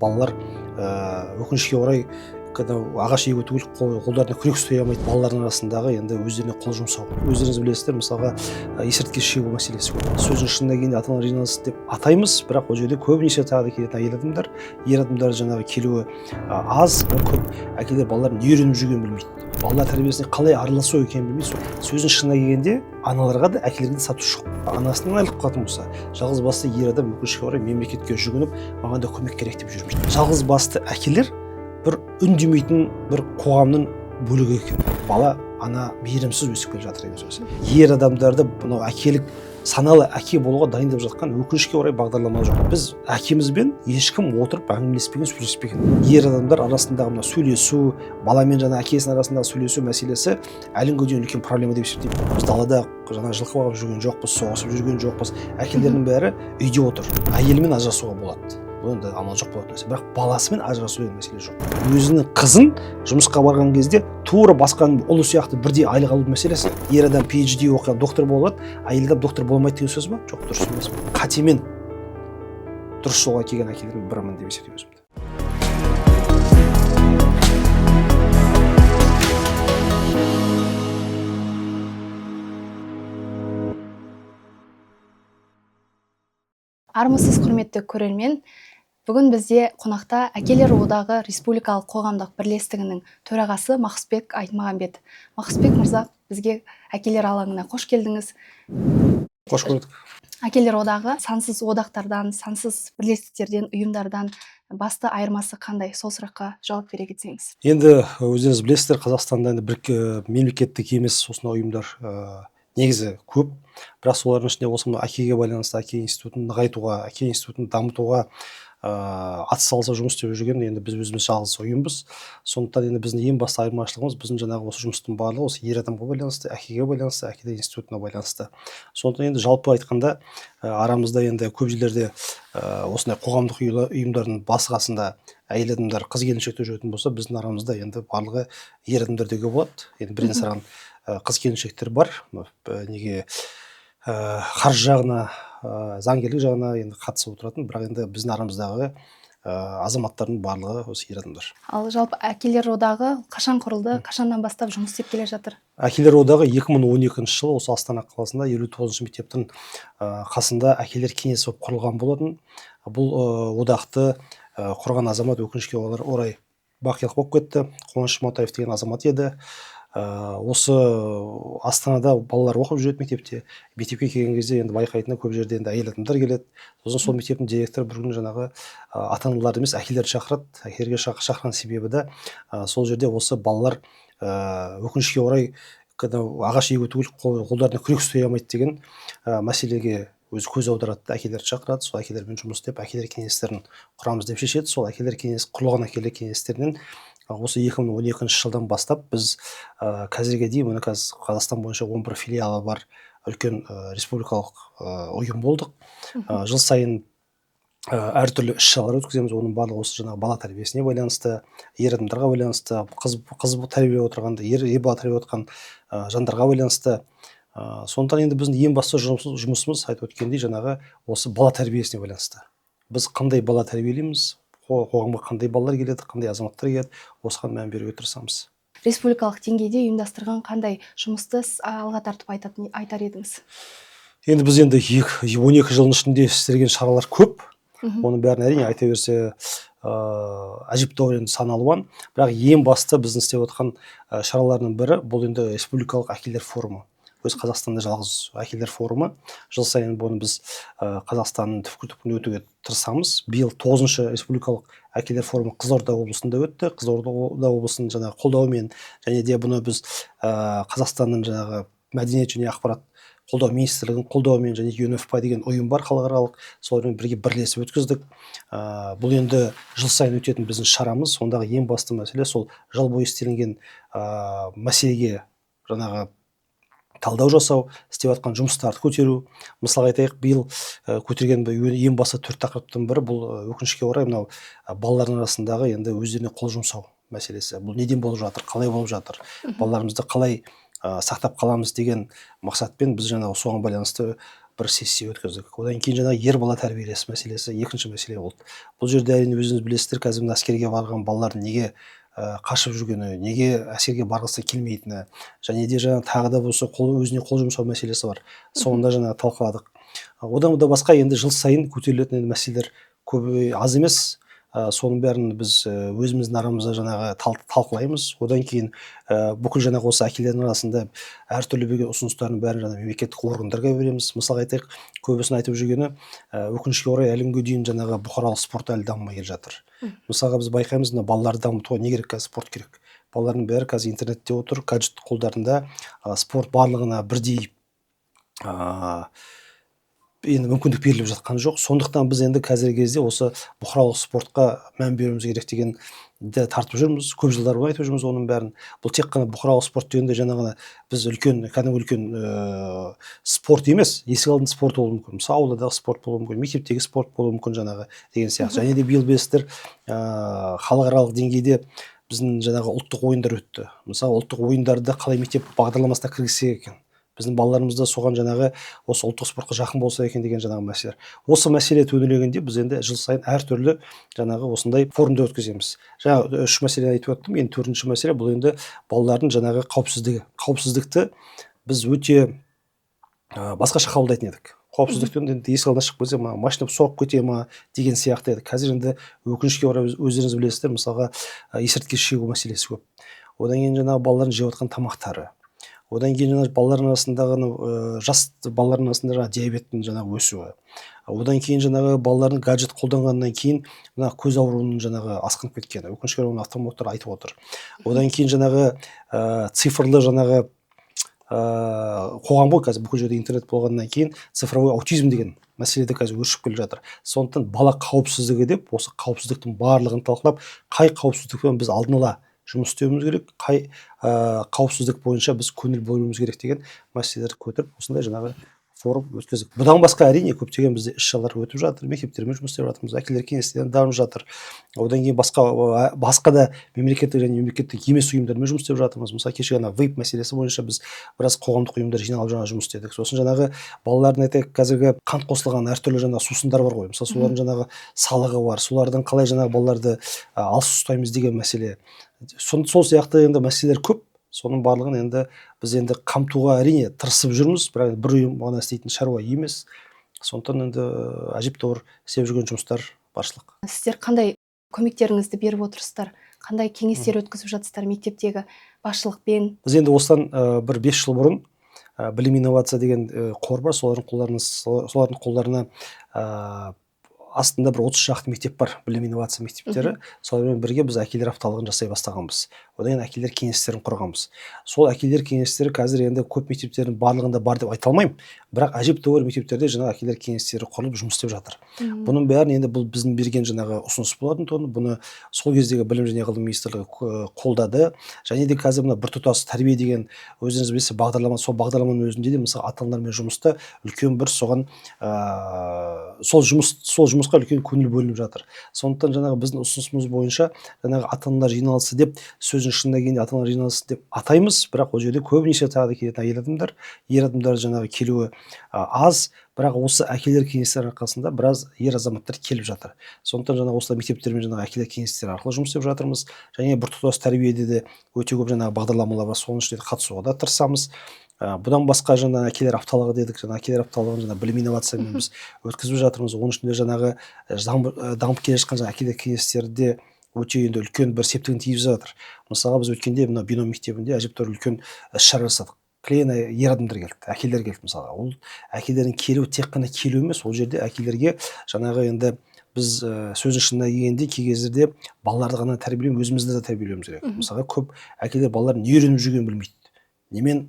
Балалар өкінішке орай ағаш егу түгіл қолдарына күрек ұстай алмайды. Балалардың арасындағы енді өздеріне қол жұмсау. Өздеріңіз білесіздер, мысалға есірткі шегу мәселесі көп. Сөздің шынына келгенде ата-аналар жиналысы деп атаймыз, бірақ ол жерде көбінесе тағы да келетін әйел адамдар, ер адамдар жаңағы келуі аз, көп. Әкелер балалардың не үйреніп жүргенін білмейді. Балалар тәрбиесіне қалай араласу екенін білмейді. Сөздің шынына келгенде аналарға да әкелерге де сатушы жоқ. Анасынан айырылып қалатын болса, жалғыз басты ер адам өкінішке орай мемлекетке жүгініп, маған да көмек керек деп жүрмейді. Жалғыз басты әкелер бір үндемейтін бір қоғамның бөлігі екен. Бала ана мейірімсіз өсіп келе жатыр деген сөз. Ер адамдарды мынау әкелік саналы әке болуға дайындап жатқан өкінішке орай бағдарлама жоқ. Біз әкемізбен ешкім отырып әңгімелеспеген, сөйлеспеген. Ер адамдар арасындағы мына сөйлесу, бала мен жаңа әкесінің арасындағы сөйлесу мәселесі әлі күнге дейін үлкен проблема деп есептеймін. Біз далада жаңа жылқы бағып жүрген жоқпыз, соғысып жүрген жоқпыз. Әкелердің бәрі үйде отыр. Әйелімен ажырасуға болады. Бұл енді амал жоқ болатын нәрсе. Бірақ баласымен ажырасу деген мәселе жоқ. Өзінің қызын жұмысқа барған кезде тура басқан ұлы сияқты бірдей айлық алу мәселесі. Ер адам PhD оқыған доктор болады, әйел адам доктор болмайды деген сөз ба? Жоқ, дұрыс емес. Қатемен дұрыс жолға келген әкелердің бірімін деп есептеймін өзімді. Армысыз құрметті көрермен, бүгін бізде қонақта Әкелер одағы Республикалық қоғамдық бірлестігінің төрағасы Мақсутбек Айтмағамбет. Мақсутбек мырза, бізге Әкелер алаңына қош келдіңіз. Қош көрдік. Әкелер одағы сансыз одақтардан, сансыз бірлестіктерден, ұйымдардан басты айырмасы қандай? Сол сұраққа жауап бере кетсеңіз. Енді өздеріңіз білесіздер, Қазақстанда енді бір мемлекеттік емес осындай ұйымдар негізі көп, бірақ солардың ішінде осы әкеге байланысты әке институтын нығайтуға, әке институтын дамытуға атсалыса жұмыс істеп жүрген енді біз өзіміз жалғыз ұйымбыз. Сондықтан енді біздің ең басты айырмашылығымыз біздің жаңағы осы жұмыстың барлығы осы ер адамға байланысты, әкеге байланысты, әке институтына байланысты. Сондықтан енді жалпы айтқанда арамызда енді көп жерлерде осындай қоғамдық ұйымдардың басы қасында әйел адамдар, қыз келіншектер жүретін болса, біздің арамызда енді барлығы ер адамдар деуге болады. Енді бірден саран қыз келіншектер бар, неге қаржы жағына, заңгерлік жағына енді қатысып отыратын, бірақ енді біздің арамыздағы азаматтардың барлығы осы ер адамдар. Ал жалпы Әкелер одағы қашан құрылды, қашаннан бастап жұмыс істеп келе жатыр? Әкелер одағы 2012 жылы осы Астана қаласында 59-шы мектептің қасында әкелер кеңесі болып құрылған болатын. Бұл одақты құрған азамат өкінішке орай бақилық болып кетті. Қуаныш Матаев деген азамат еді. Осы Астанада балалар оқып жүреді мектепке келген кезде енді байқайтыны көп жерде енді әйел адамдар келеді. Сосын сол мектептің директоры бір күні жаңағы ата-аналарды емес әкелерді шақырады. Әкелерге шақырған себебі де сол жерде осы балалар өкінішке орай ағаш егу түгіл қолдарына күрек ұстай алмайды деген мәселеге өзі көз аударады, әкелерді шақырады. Сол әкелермен жұмыс істеп, әкелер кеңестерін құрамыз деп шешеді. Сол әкелер кеңесі құрылған әкелер кеңестерінен осы 2012 жылдан бастап біз қазірге дейін міне Қазақстан бойынша 11 филиалы бар үлкен республикалық ұйым болдық. Жыл сайын әртүрлі іс-шаралар өткіземіз. Оның барлығы осы жаңағы бала тәрбиесіне байланысты, ер адамдарға байланысты, қыз тәрбиелеп отырғанда, ер бала тәрбиелеп отқан жандарға байланысты. Сондықтан енді біздің ең басты жұмысымыз айтып өткендей жаңағы осы бала тәрбиесіне байланысты. Біз қандай бала тәрбиелейміз, қоғамға қандай балалар келеді, қандай азаматтар келеді, осыған мән беруге тырысамыз. Республикалық деңгейде ұйымдастырған қандай жұмысты алға тартып айтар едіңіз? Енді біз 12 жылдың ішінде істелген шаралар көп. Оның бәрін әрине айта берсе әжептәуір сан алуан. Бірақ ең басты біздің істеп отқан шаралардың бірі бұл енді республикалық әкелер форумы. Өз Қазақстанда жалғыз әкелер форумы. Жыл сайын бұны біз Қазақстанның түпкір-түпкіріне өтуге тырысамыз. Биыл 9-шы республикалық әкелер форумы Қызылорда облысында өтті. Қызылорда облысының жаңағы қолдауымен және де бұны біз Қазақстанның жаңағы мәдениет және ақпарат қолдау министрлігінің қолдауымен және UNFPA деген ұйым бар халықаралық, солармен бірге бірлесіп өткіздік. Бұл енді жыл сайын өтетін біздің шарамыз. Сондағы ең басты мәселе сол жыл бойы істелінген мәселеге жаңағы талдау жасау, істеп жатқан жұмыстарды көтеру. Мысалға айтайық, биыл көтерген ең басты 4 тақырыптың бірі бұл өкінішке орай мынау балалардың арасындағы енді өздеріне қол жұмсау мәселесі. Бұл неден болып жатыр, қалай болып жатыр, балаларымызды қалай сақтап қаламыз деген мақсатпен біз жаңағы соған байланысты бір сессия өткіздік. Одан кейін жаңағы ер бала тәрбиелес мәселесі екінші мәселе болды. Бұл жерде әрине өзіңіз білесіздер, қазір мына әскерге барған балалардың неге қашып жүргені, неге әскерге барғысы келмейтіні, және де жаңағы тағы да болса өзіне қол жұмсау мәселесі бар. Соны да жаңағы талқыладық. Одан да басқа енді жыл сайын көтерілетін мәселелер көп аз емес. Соның бәрін біз өзіміздің арамызда жаңағы талқылаймыз. Одан кейін бүкіл жаңағы осы әкелердің арасында әртүрлі берген ұсыныстардың бәрін жаңағы мемлекеттік органдарға береміз. Мысалға айтайық, көбісін айтып жүргені, өкінішке орай әлемге дейін жаңағы бұқаралық спорт әлі дамымай келе жатыр. Мысалға біз байқаймыз, мына балаларды дамытуға не керек? Қазір спорт керек. Балалардың бәрі қазір интернетте отыр, гаджет қолдарында, спорт барлығына бірдей енді мүмкіндік беріліп жатқан жоқ. Сондықтан біз енді қазіргі кезде осы бұқаралық спортқа мән беруіміз керек дегенді тартып жүрміз. Көп жылдар бойы айтып жүрміз оның бәрін. Бұл тек қана бұқаралық спорт дегенде жаңағы біз кәдімгі үлкен спорт емес, есік алдында спорт болуы мүмкін. Мысалы ауладағы спорт болуы мүмкін, мектептегі спорт болуы мүмкін жаңағы деген сияқты. Және де биыл білесіздер, халықаралық деңгейде біздің жаңағы ұлттық ойындар өтті. Мысалы ұлттық ойындарды қалай мектеп бағдарламасына кіргізсек екен, біздің балаларымыз да соған жаңағы осы ұлттық спортқа жақын болса екен деген жаңағы мәселелер. Осы мәселе төңірегінде біз енді жыл сайын әртүрлі жаңағы осындай форумдар өткіземіз. Жаңа 3 мәселені айтып өттім. Енді 4-ші мәселе бұл енді балалардың жаңағы қауіпсіздігі. Қауіпсіздікті біз өте басқаша қабылдайтын едік. Қауіпсіздіктен енді есік алдына шығып келсе, машина соғып кете ма деген сияқты еді. Қазір енді өкінішке орай өздеріңіз білесіздер, мысалға есірткі шегу мәселесі көп. Одан кейін жаңағы балалардың жеп жатқан тамақтары. Одан кейін жаңағы балалардың арасындағы жас балалардың арасында жаңағы диабеттің жаңағы өсуі. Одан кейін жаңағы балалардың гаджет қолданғаннан кейін мына көз ауруының жаңағы асқынып кеткені. Өкінішке орай оны офтальмологтар айтып отыр. Одан кейін жаңағы цифрлы жаңағы қоғам ғой, қазір бүкіл жерде интернет болғаннан кейін цифровой аутизм деген мәселе де қазір өршіп келе жатыр. Сондықтан бала қауіпсіздігі деп осы қауіпсіздіктің барлығын талқылап, қай қауіпсіздікпен біз алдын ала жұмыс істеуіміз керек, қай қауіпсіздік бойынша біз көңіл бөлуіміз керек деген мәселелерді көтеріп осындай жаңағы форум өткіздік. Бұдан басқа әрине көптеген бізде іс-шаралар өтіп жатыр, мектептермен жұмыс істеп жатырмыз, әкелер кеңестерін дамып жатыр. Одан кейін басқа да мемлекеттік және мемлекеттік емес ұйымдармен жұмыс істеп жатырмыз. Мысалы кеше ғана вейп мәселесі бойынша біз біраз қоғамдық ұйымдар жиналып жаңа жұмыс істедік. Сосын жаңағы балалардың айтайық, қазіргі қант қосылған әртүрлі жаңағы сусындар бар ғой. Мысалы солардың жаңағы салығы бар. Солардан қалай жаңағы балаларды алыс ұстаймыз деген мәселе. Сол сияқты енді мәселелер көп. Соның барлығын енді біз енді қамтуға әрине тырысып жүрміз, бірақ бір ұйым ғана істейтін шаруа емес. Сондықтан енді әжептәуір істеп жүрген жұмыстар баршылық. Сіздер қандай көмектеріңізді беріп отырсыздар? Қандай кеңестер өткізіп жатсыздар мектептегі басшылықпен? Біз енді осыдан бір 5 жыл бұрын білім инновация деген қор бар, солардың қолдарына астында бір 30 шақты мектеп бар, білім инновация мектептері. Солармен бірге біз әкелер апталығын жасай бастағанбыз. Одан кейін әкелер кеңестерін құрғанбыз. Сол әкелер кеңестері қазір енді көп мектептердің барлығында бар деп айта алмаймын, бірақ әжептәуір мектептерде жаңағы әкелер кеңестері құрылып жұмыс істеп жатыр. Бұның бәрін енді бұл біздің берген жаңағы ұсыныс болатын, бұны сол кездегі білім және ғылым министрлігі қолдады. Және де қазір мына біртұтас тәрбие деген өзіңіз білесіз бағдарлама, сол бағдарламаның өзінде де мысалы ата-аналармен жұмыста үлкен бір соған сол жұмысқа үлкен көңіл бөлініп жатыр. Сондықтан жаңағы біздің ұсынысымыз бойынша жаңағы ата-аналар жиналысы деп сөздің шынына келгенде ата-аналар жиналысы деп атаймыз, бірақ ол жерде көбінесе тағы да келетін әйел адамдар, ер адамдар жаңағы келуі аз, бірақ осы әкелер кеңестері арқасында біраз ер азаматтар келіп жатыр. Сондықтан жаңағы осылай мектептермен жаңағы әкелер кеңестері арқылы жұмыс істеп жатырмыз. Және біртұтас тәрбиеде де өте көп жаңағы бағдарламалар бар, соның ішінде қатысуға да тырысамыз. Бұдан басқа жаңағы әкелер апталығы дедік, жаңағы әкелер апталығын жаңағы білім инновациямен біз өткізіп жатырмыз. Оның ішінде жаңағы дамып келе жатқан жаңағы әкелер кеңестерде өте енді үлкен бір септігін тигізіп жатыр. Мысалға біз өткенде мына бином мектебінде әжептәуір үлкен іс-шара жасадық. Клейн ер адамдар келді, әкелер келді мысалға. Ол әкелердің келуі тек қана келу емес, ол жерде әкелерге жаңағы енді біз сөздің шынына келгенде кей кездерде балаларды ғана тәрбиелеу, өзімізді де тәрбиелеуіміз керек. Мысалға көп әкелер балалар не үйреніп жүргенін білмейді, немен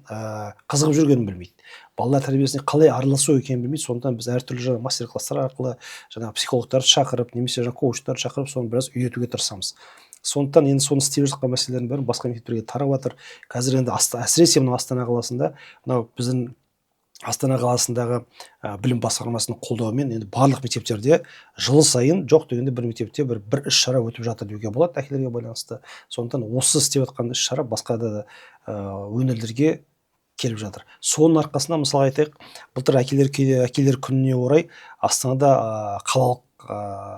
қызығып жүргенін білмейді, балалар тәрбиесіне қалай араласу екенін білмейді. Сондықтан біз әртүрлі жаңағы мастер-класстар арқылы жаңағы психологтарды шақырып, немесе жаңағы коучтарды шақырып, соны біраз үйретуге тырысамыз. Сондықтан енді соны істеп жатқан мәселелердің бәрі басқа мектептерге тарап жатыр. Қазір енді әсіресе мына Астана қаласында, мынау біздің Астана қаласындағы білім басқармасының қолдауымен енді барлық мектептерде жыл сайын жоқ дегенде бір мектепте бір іс-шара өтіп жатыр деуге болады әкелерге байланысты. Сондықтан осы істеп жатқан іс-шара басқа да өңірлерге келіп жатыр. Соның арқасында мысалы айтайық, былтыр әкелер күніне орай Астанада қалалық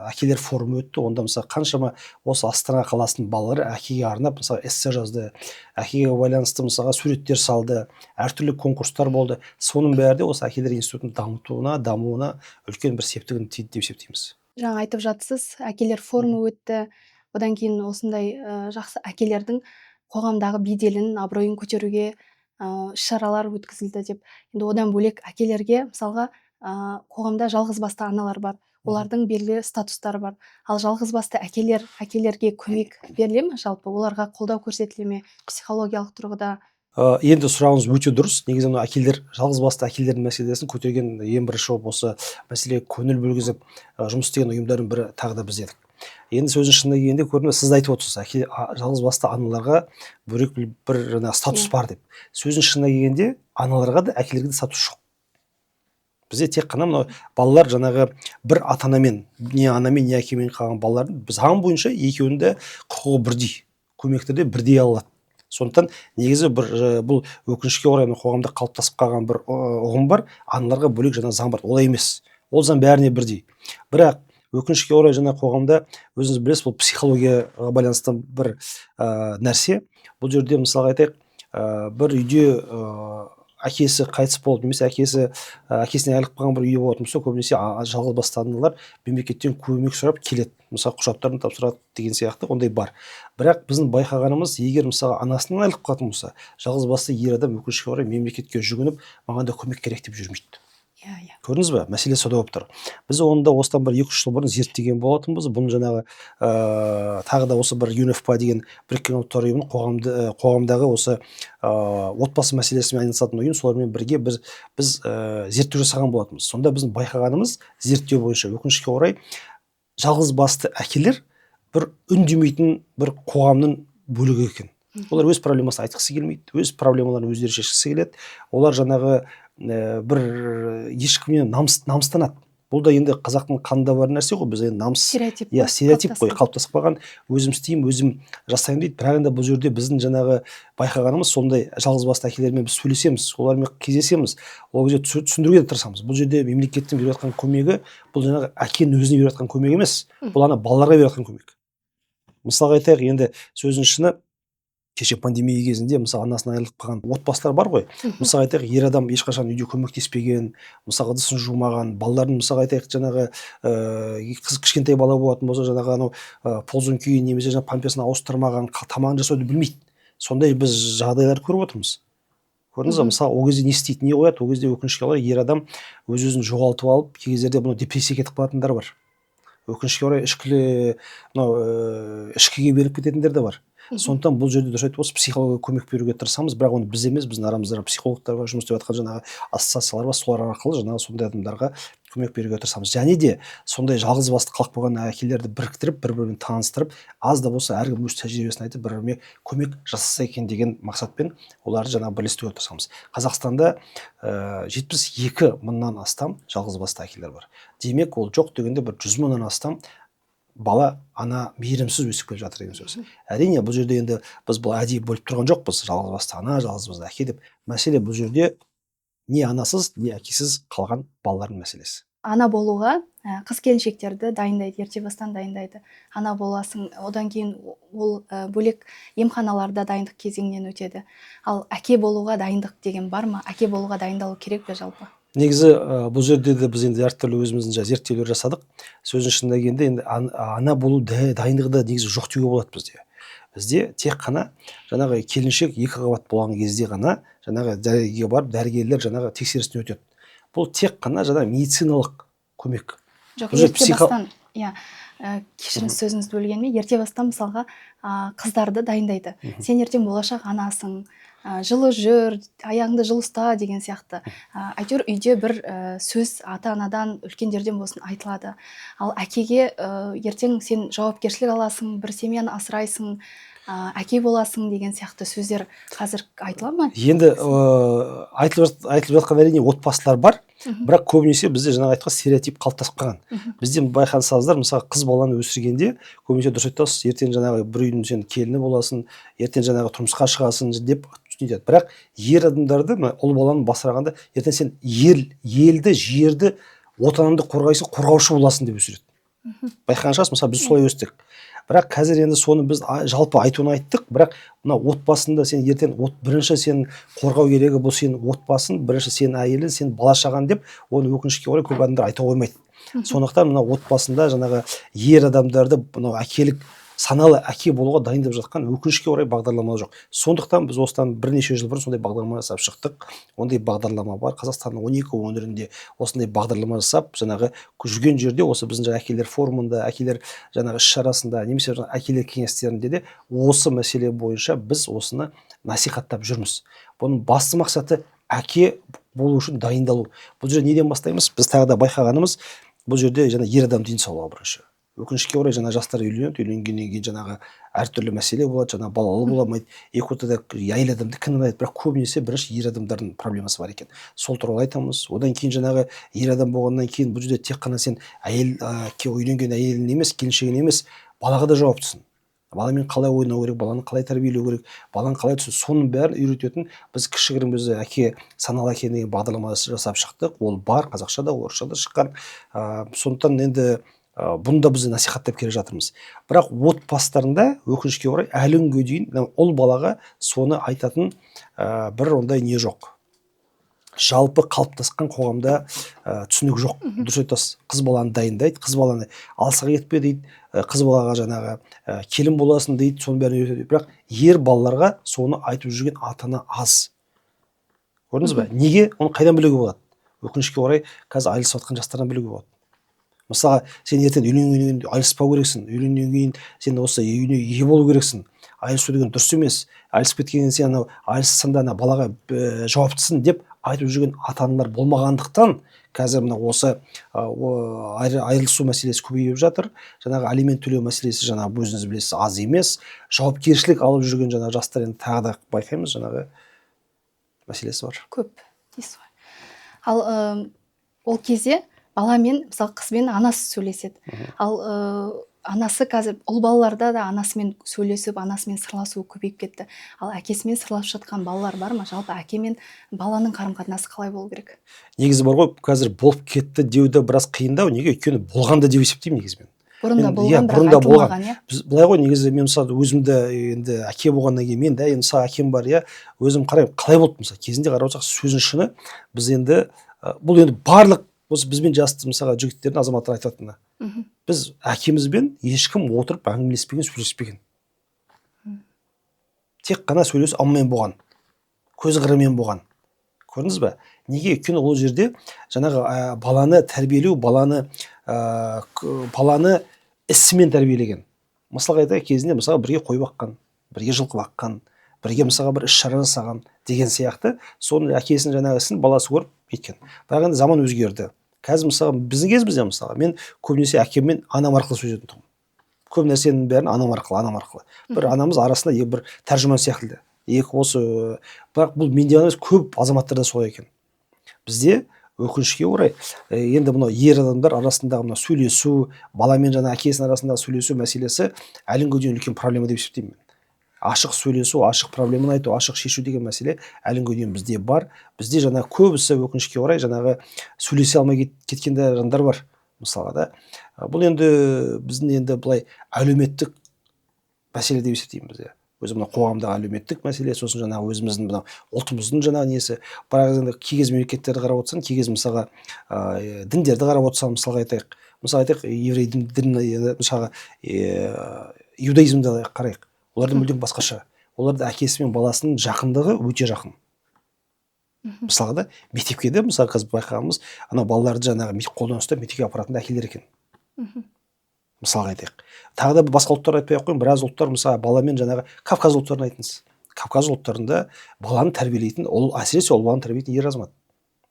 әкелер форумы өтті. Онда мысалы қаншама осы Астана қаласының балалары әкеге арнап мысалы эссе жазды, әкеге байланысты мысалға суреттер салды, әртүрлі конкурстар болды. Соның бәрі де осы әкелер институтының дамуына үлкен бір септігін тиді деп есептейміз. Жаңа айтып жатсыз, әкелер форумы өтті. Одан кейін осындай жақсы әкелердің қоғамдағы беделін, абыройын көтеруге іс-шаралар өткізілді деп. Енді одан бөлек әкелерге мысалға қоғамда жалғыз басты аналар бар. Олардың белгілі статустары бар. Ал жалғыз басты әкелерге көмек беріле ме жалпы? Оларға қолдау көрсетіле ме психологиялық тұрғыда? Енді сұрағыңыз өте дұрыс. Негізі жалғыз басты әкелердің мәселесін көтерген ең бірінші болып осы мәселеге көңіл бөлгізіп жұмыс істеген ұйымдардың бірі тағы да біз едік. Енді сөздің шынына келгенде көрінеді, сіз айтып отырсыз, жалғыз басты аналарға бөлек бір статус бар деп. Сөздің шынына келгенде аналарға да әкелерге де статус жоқ. Бізде тек қана мынау балалар жаңағы бір ата-анамен, не анамен, не әкемен қалған балалардың заң бойынша екеуінің де құқығы бірдей, көмектерде бірдей алады. Сондықтан негізі бұл өкінішке орай қоғамда қалыптасып қалған бір ұғым бар, аналарға бөлек жаңа заң бар. Олай емес. Ол заң бәріне бірдей. Бірақ өкінішке орай жаңа қоғамда өзіңіз білесіз, бұл психологияға байланысты бір нәрсе. Бұл жерде мысалға айтайық, бір үйде әкесі қайтыс болды, немесе әкесіне айырылып қалған бір үйде болатын болса, көбінесе жалғыз басты аналар мемлекеттен көмек сұрап келеді. Мысалы құжаттарын тапсырады деген сияқты ондай бар. Бірақ біздің байқағанымыз, егер мысалы анасынан айырылып қалатын болса, жалғыз басты ер адам өкінішке орай мемлекетке жүгініп, маған да көмек керек деп жүрмейді. Көрдіңіз бе? Мәселе сонда болып тұр. Біз оны да осыдан бір 2-3 жыл бұрын зерттеген болатынбыз. Бұны жаңағы тағы да осы бір ЮНЕФПА деген біріккен ұлттар ұйымының қоғамдағы осы отбасы мәселесімен айналысатын ұйым, солармен бірге біз зерттеу жасаған болатынбыз. Сонда біздің байқағанымыз зерттеу бойынша өкінішке орай жалғыз басты әкелер бір үндемейтін бір қоғамның бөлігі екен. Олар өз проблемасын айтқысы келмейді, өз проблемаларын өздері шешкісі келеді. Олар жаңағы бір ешкімнен намыстанады. Бұл да енді қазақтың қанында бар нәрсе ғой. Біз енді намыс, стереотип қой, қалыптасып қалған. Өзім істеймін, өзім жасаймын дейді. Бірақ енді бұл жерде біздің жаңағы байқағанымыз сондай жалғыз басты әкелермен біз сөйлесеміз, олармен кездесеміз, ол кезде түсіндіруге де тырысамыз. Бұл жерде мемлекеттің беріп жатқан көмегі, бұл жаңағы әкенің өзіне беріп жатқан көмек емес, бұл балаларға беріп жатқан көмек. Мысалға айтайық, енді сөздің шыны, кеше пандемия кезінде мысалы анасынан айырылып қалған отбасылар бар ғой. Мысалға айтайық, ер адам ешқашан үйде көмектеспеген, мысалға ыдысын жумаған, балалардың мысалға айтайық жаңағы кішкентай бала болатын болса, жаңағы анау ползун күйін немесе жаңағы памперсін ауыстырмаған, тамағын жасауды білмейді. Сондай біз жағдайлар көріп отырмыз. Көрдіңіз бе? Мысалы ол кезде не істейді, не қояды? Ол кезде өкінішке орай ер адам өз-өзін жоғалтып алып, кей кездерде бұны депрессияға кетіп қалатындар бар. Өкінішке орай ішкіге беріп кететіндер де бар. Сондықтан бұл жерде дұрыс айтып отырсыз, психологияға көмек беруге тырысамыз, бірақ оны біз емес, біздің арамызда психологтар бар, жұмыс істеп жатқан жаңағы ассоциациялар бар, солар арқылы жаңағы сондай адамдарға көмек беруге тырысамыз. Және де сондай жалғыз басты қалып қойған әкелерді біріктіріп, бір-бірімен таныстырып, аз да болса әркім өз тәжірибесін айтып, бір-біріне көмек жасаса екен деген мақсатпен оларды жаңағы бірлестіруге тырысамыз. Қазақстанда 72 мыңнан астам жалғыз басты әкелер бар. Демек, ол жоқ дегенде бір 100 мыңнан астам бала ана мейірімсіз өсіп келе жатыр деген сөз. Әрине бұл жерде енді біз бұл әдейі бөліп тұрған жоқпыз, жалғыз басты ана, жалғыз басты әке деп. Мәселе бұл жерде не анасыз, не әкесіз қалған балалардың мәселесі. Ана болуға қыз келіншектерді дайындайды, ерте бастан дайындайды. Ана боласың, одан кейін ол бөлек емханаларда дайындық кезеңнен өтеді. Ал әке болуға дайындық деген бар ма? Әке болуға дайындалу керек пе жалпы? Негізі бұл жерде де біз енді әртүрлі өзіміздің зерттеулер жасадық. Сөздің шынына келгенде енді ана болу дайындығы да негізі жоқ деуге болады бізде. Бізде тек қана жаңағы келіншек 2 қабат болған кезде ғана жаңағы дәрігерге барып, дәрігерлер жаңағы тексерістен өтеді. Бұл тек қана жаңағы медициналық көмек. Жоқ, ерте бастан, кешіріңіз сөзіңізді бөлгеніме, ерте бастан мысалға қыздарды дайындайды. Сен ертең болашақ анасың, жылы жүр, аяғыңды жылы ұста деген сияқты. Әйтеуір үйде бір сөз ата-анадан, үлкендерден болсын айтылады. Ал әкеге ертең сен жауапкершілік аласың, бір семьяны асырайсың, әке боласың деген сияқты сөздер қазір айтыла ма? Енді айтылып жатқан әрине отбасылар бар, бірақ көбінесе бізде жаңағы айтқан стереотип қалыптасып қалған. Бізде байқансаңыздар, мысалы қыз баланы өсіргенде көбінесе дұрыс айтасыз, ертең жаңағы бір үйдің сен келіні боласың, ертең жаңағы тұрмысқа шығасың деп түсінеді. Бірақ ер адамдарды ұл баланы басырағанда ертең сен елді, жерді, отаныңды қорғайсың, қорғаушы боласың деп өсіреді. Байқаған шығарсыз, мысалы біз солай өстік. Бірақ қазір енді соны біз жалпы айтуын айттық, бірақ мына отбасында сен ертең бірінші сен қорғау керегі бұл сенің отбасың, бірінші сенің әйелің, сенің бала шағаң деп, оны өкінішке орай көп адамдар айта қоймайды. Сондықтан мына отбасында жаңағы ер адамдарды мынау әкелік саналы әке болуға дайындап жатқан өкінішке орай бағдарлама жоқ. Сондықтан біз осыдан бірнеше жыл бұрын сондай бағдарлама жасап шықтық. Ондай бағдарлама бар. Қазақстанның 12 өңірінде осындай бағдарлама жасап, жаңағы жүрген жерде осы біздің жаңағы әкелер форумында, әкелер жаңағы іс-шарасында, немесе әкелер кеңестерінде де осы мәселе бойынша біз осыны насихаттап жүрміз. Бұның басты мақсаты әке болу үшін дайындалу. Бұл жерде неден бастаймыз? Біз тағы да байқағанымыз, бұл жерде жаңа ер адам денсаулығы бірінші. Өкінішке орай жаңа жастар үйленеді, үйленгеннен кейін жаңағы әртүрлі мәселе болады, жаңа балалы бола алмайды. Екі ортада әйел адамды кінәлайды, бірақ көбінесе бірінші ер адамдардың проблемасы бар екен. Сол туралы айтамыз. Одан кейін жаңағы ер адам болғаннан кейін бұл жерде тек қана сен үйленген әйелін емес, келіншегін емес, балаға да жауаптысың. Баламен қалай ойнау керек, баланы қалай тәрбиелеу керек, баланы қалай түсін, соның бәрін үйрететін біз кішігірім біз әке саналы әке деген бағдарлама жасап шықтық. Ол бар, қазақша да, орысша да шыққан. Сондықтан енді бұны да біз насихаттап келе жатырмыз. Бірақ отбасыларында өкінішке орай әлі күнге дейін ұл балаға соны айтатын бір ондай не жоқ. Жалпы қалыптасқан қоғамда түсінік жоқ. Дұрыс айтасыз. Қыз баланы дайындайды, қыз баланы алысқа кетпе дейді, қыз балаға жаңағы келін боласын дейді, соның бәрін үйретеді. Бірақ ер балаларға соны айтып жүрген ата-ана аз. Көрдіңіз бе? Неге? Оны қайдан білуге болады? Өкінішке орай қазір айырылысып жатқан жастардан білуге болады. Мысалға, сен ертең үйленгеннен кейін айырылыспау керексің, үйленгеннен кейін сен осы үйіне ие болу керексің. Айырылысу деген дұрыс емес. Айырылысып кеткеннен сен айырылыссаң да балаға жауаптысың деп айтып жүрген ата-аналар болмағандықтан қазір мына осы айырылысу мәселесі көбейіп жатыр. Жаңағы алимент төлеу мәселесі жаңағы өзіңіз білесіз аз емес. Жауапкершілік алып жүрген жаңағы жастар енді тағы да байқаймыз жаңағы мәселесі бар. Көп дейсіз ғой. Ал ол кезде баламен, мысалы қызбен анасы сөйлеседі. Ал анасы қазір ұл балаларда да анасымен сөйлесіп, анасымен сырласуы көбейіп кетті. Ал әкесімен сырласып жатқан балалар бар ма? Жалпы әке мен баланың қарым-қатынасы қалай болу керек? Негізі бар ғой, қазір болып кетті деуді біраз қиындау. Неге? Өйткені болған да деп есептеймін негізімен. Бұрында болған, бірақ айтылмаған, иә. Былай ғой, негізі мен мысалы өзімді енді әке болғаннан кейін мен де енді мысалы әкем бар, иә, өзім қалай болды мысалы кезінде қарап отырсақ сөздің шыны біз енді бұл енді барлық осы бізбен жасты мысалға жігіттердің азаматтар айтатыны. Біз әкемізбен ешкім отырып әңгімелеспеген, сөйлеспеген. Тек қана сөйлесу аммен болған, көз қырымен болған. Көрдіңіз бе? Неге? Өйткені ол жерде жаңағы баланы тәрбиелеу, баланы ісімен тәрбиелеген. Мысалға айтайық, кезінде мысалға бірге қой баққан, бірге жылқы баққан, бірге мысалға бір іс-шара жасаған деген сияқты, соның әкесінің жаңағы ісін баласы көріп кеткен. Бірақ енді заман өзгерді. Қазір мысалға біздің кезімізде мысалға мен көбінесе әкеммен анам арқылы сөйлесетін тұғым. Көп нәрсенің бәрін анам арқылы. Бір анамыз арасында бір тәржіман сияқты. Бірақ бұл менде емес, көп азаматтарда солай екен. Бізде өкінішке орай енді мынау ер адамдар арасындағы мына сөйлесу, баламен жаңа әкесінің арасындағы сөйлесу мәселесі әлі күнге дейін үлкен проблема деп есептеймін. Ашық сөйлесу, ашық проблеманы айту, ашық шешу деген мәселе әлі күнге дейін бізде бар. Бізде жаңа көбісі өкінішке орай жаңағы сөйлесе алмай кеткен жандар бар. Мысалға да. Бұл енді біздің енді былай әлеуметтік мәселе деп есептеймін бізде. Өзі мына қоғамдағы әлеуметтік мәселе, сосын жаңағы өзіміздің мына ұлтымыздың жаңағы несі. Бірақ енді кей кез мемлекеттерді қарап отырсаң, кей кез мысалға діндерді қарап отырсаң, мысалға айтайық, еврей дінін, мысалға иудаизмді қарайық. Олардың мүлдем басқаша. Олардың әкесі мен баласының жақындығы өте жақын. Мысалға да мектепке де мысалы қазір байқағанымыз, ана балаларды жаңағы қолдан ұстап мектепке апаратын әкелер екен. Мысалға айтайық. Тағы да басқа ұлттар айтпай ақ қойын, біраз ұлттар мысалы баламен жаңағы Кавказ ұлттарын айтыңыз. Кавказ ұлттарында баланы тәрбиелейтін, әсіресе ол баланы тәрбиелейтін ер азамат.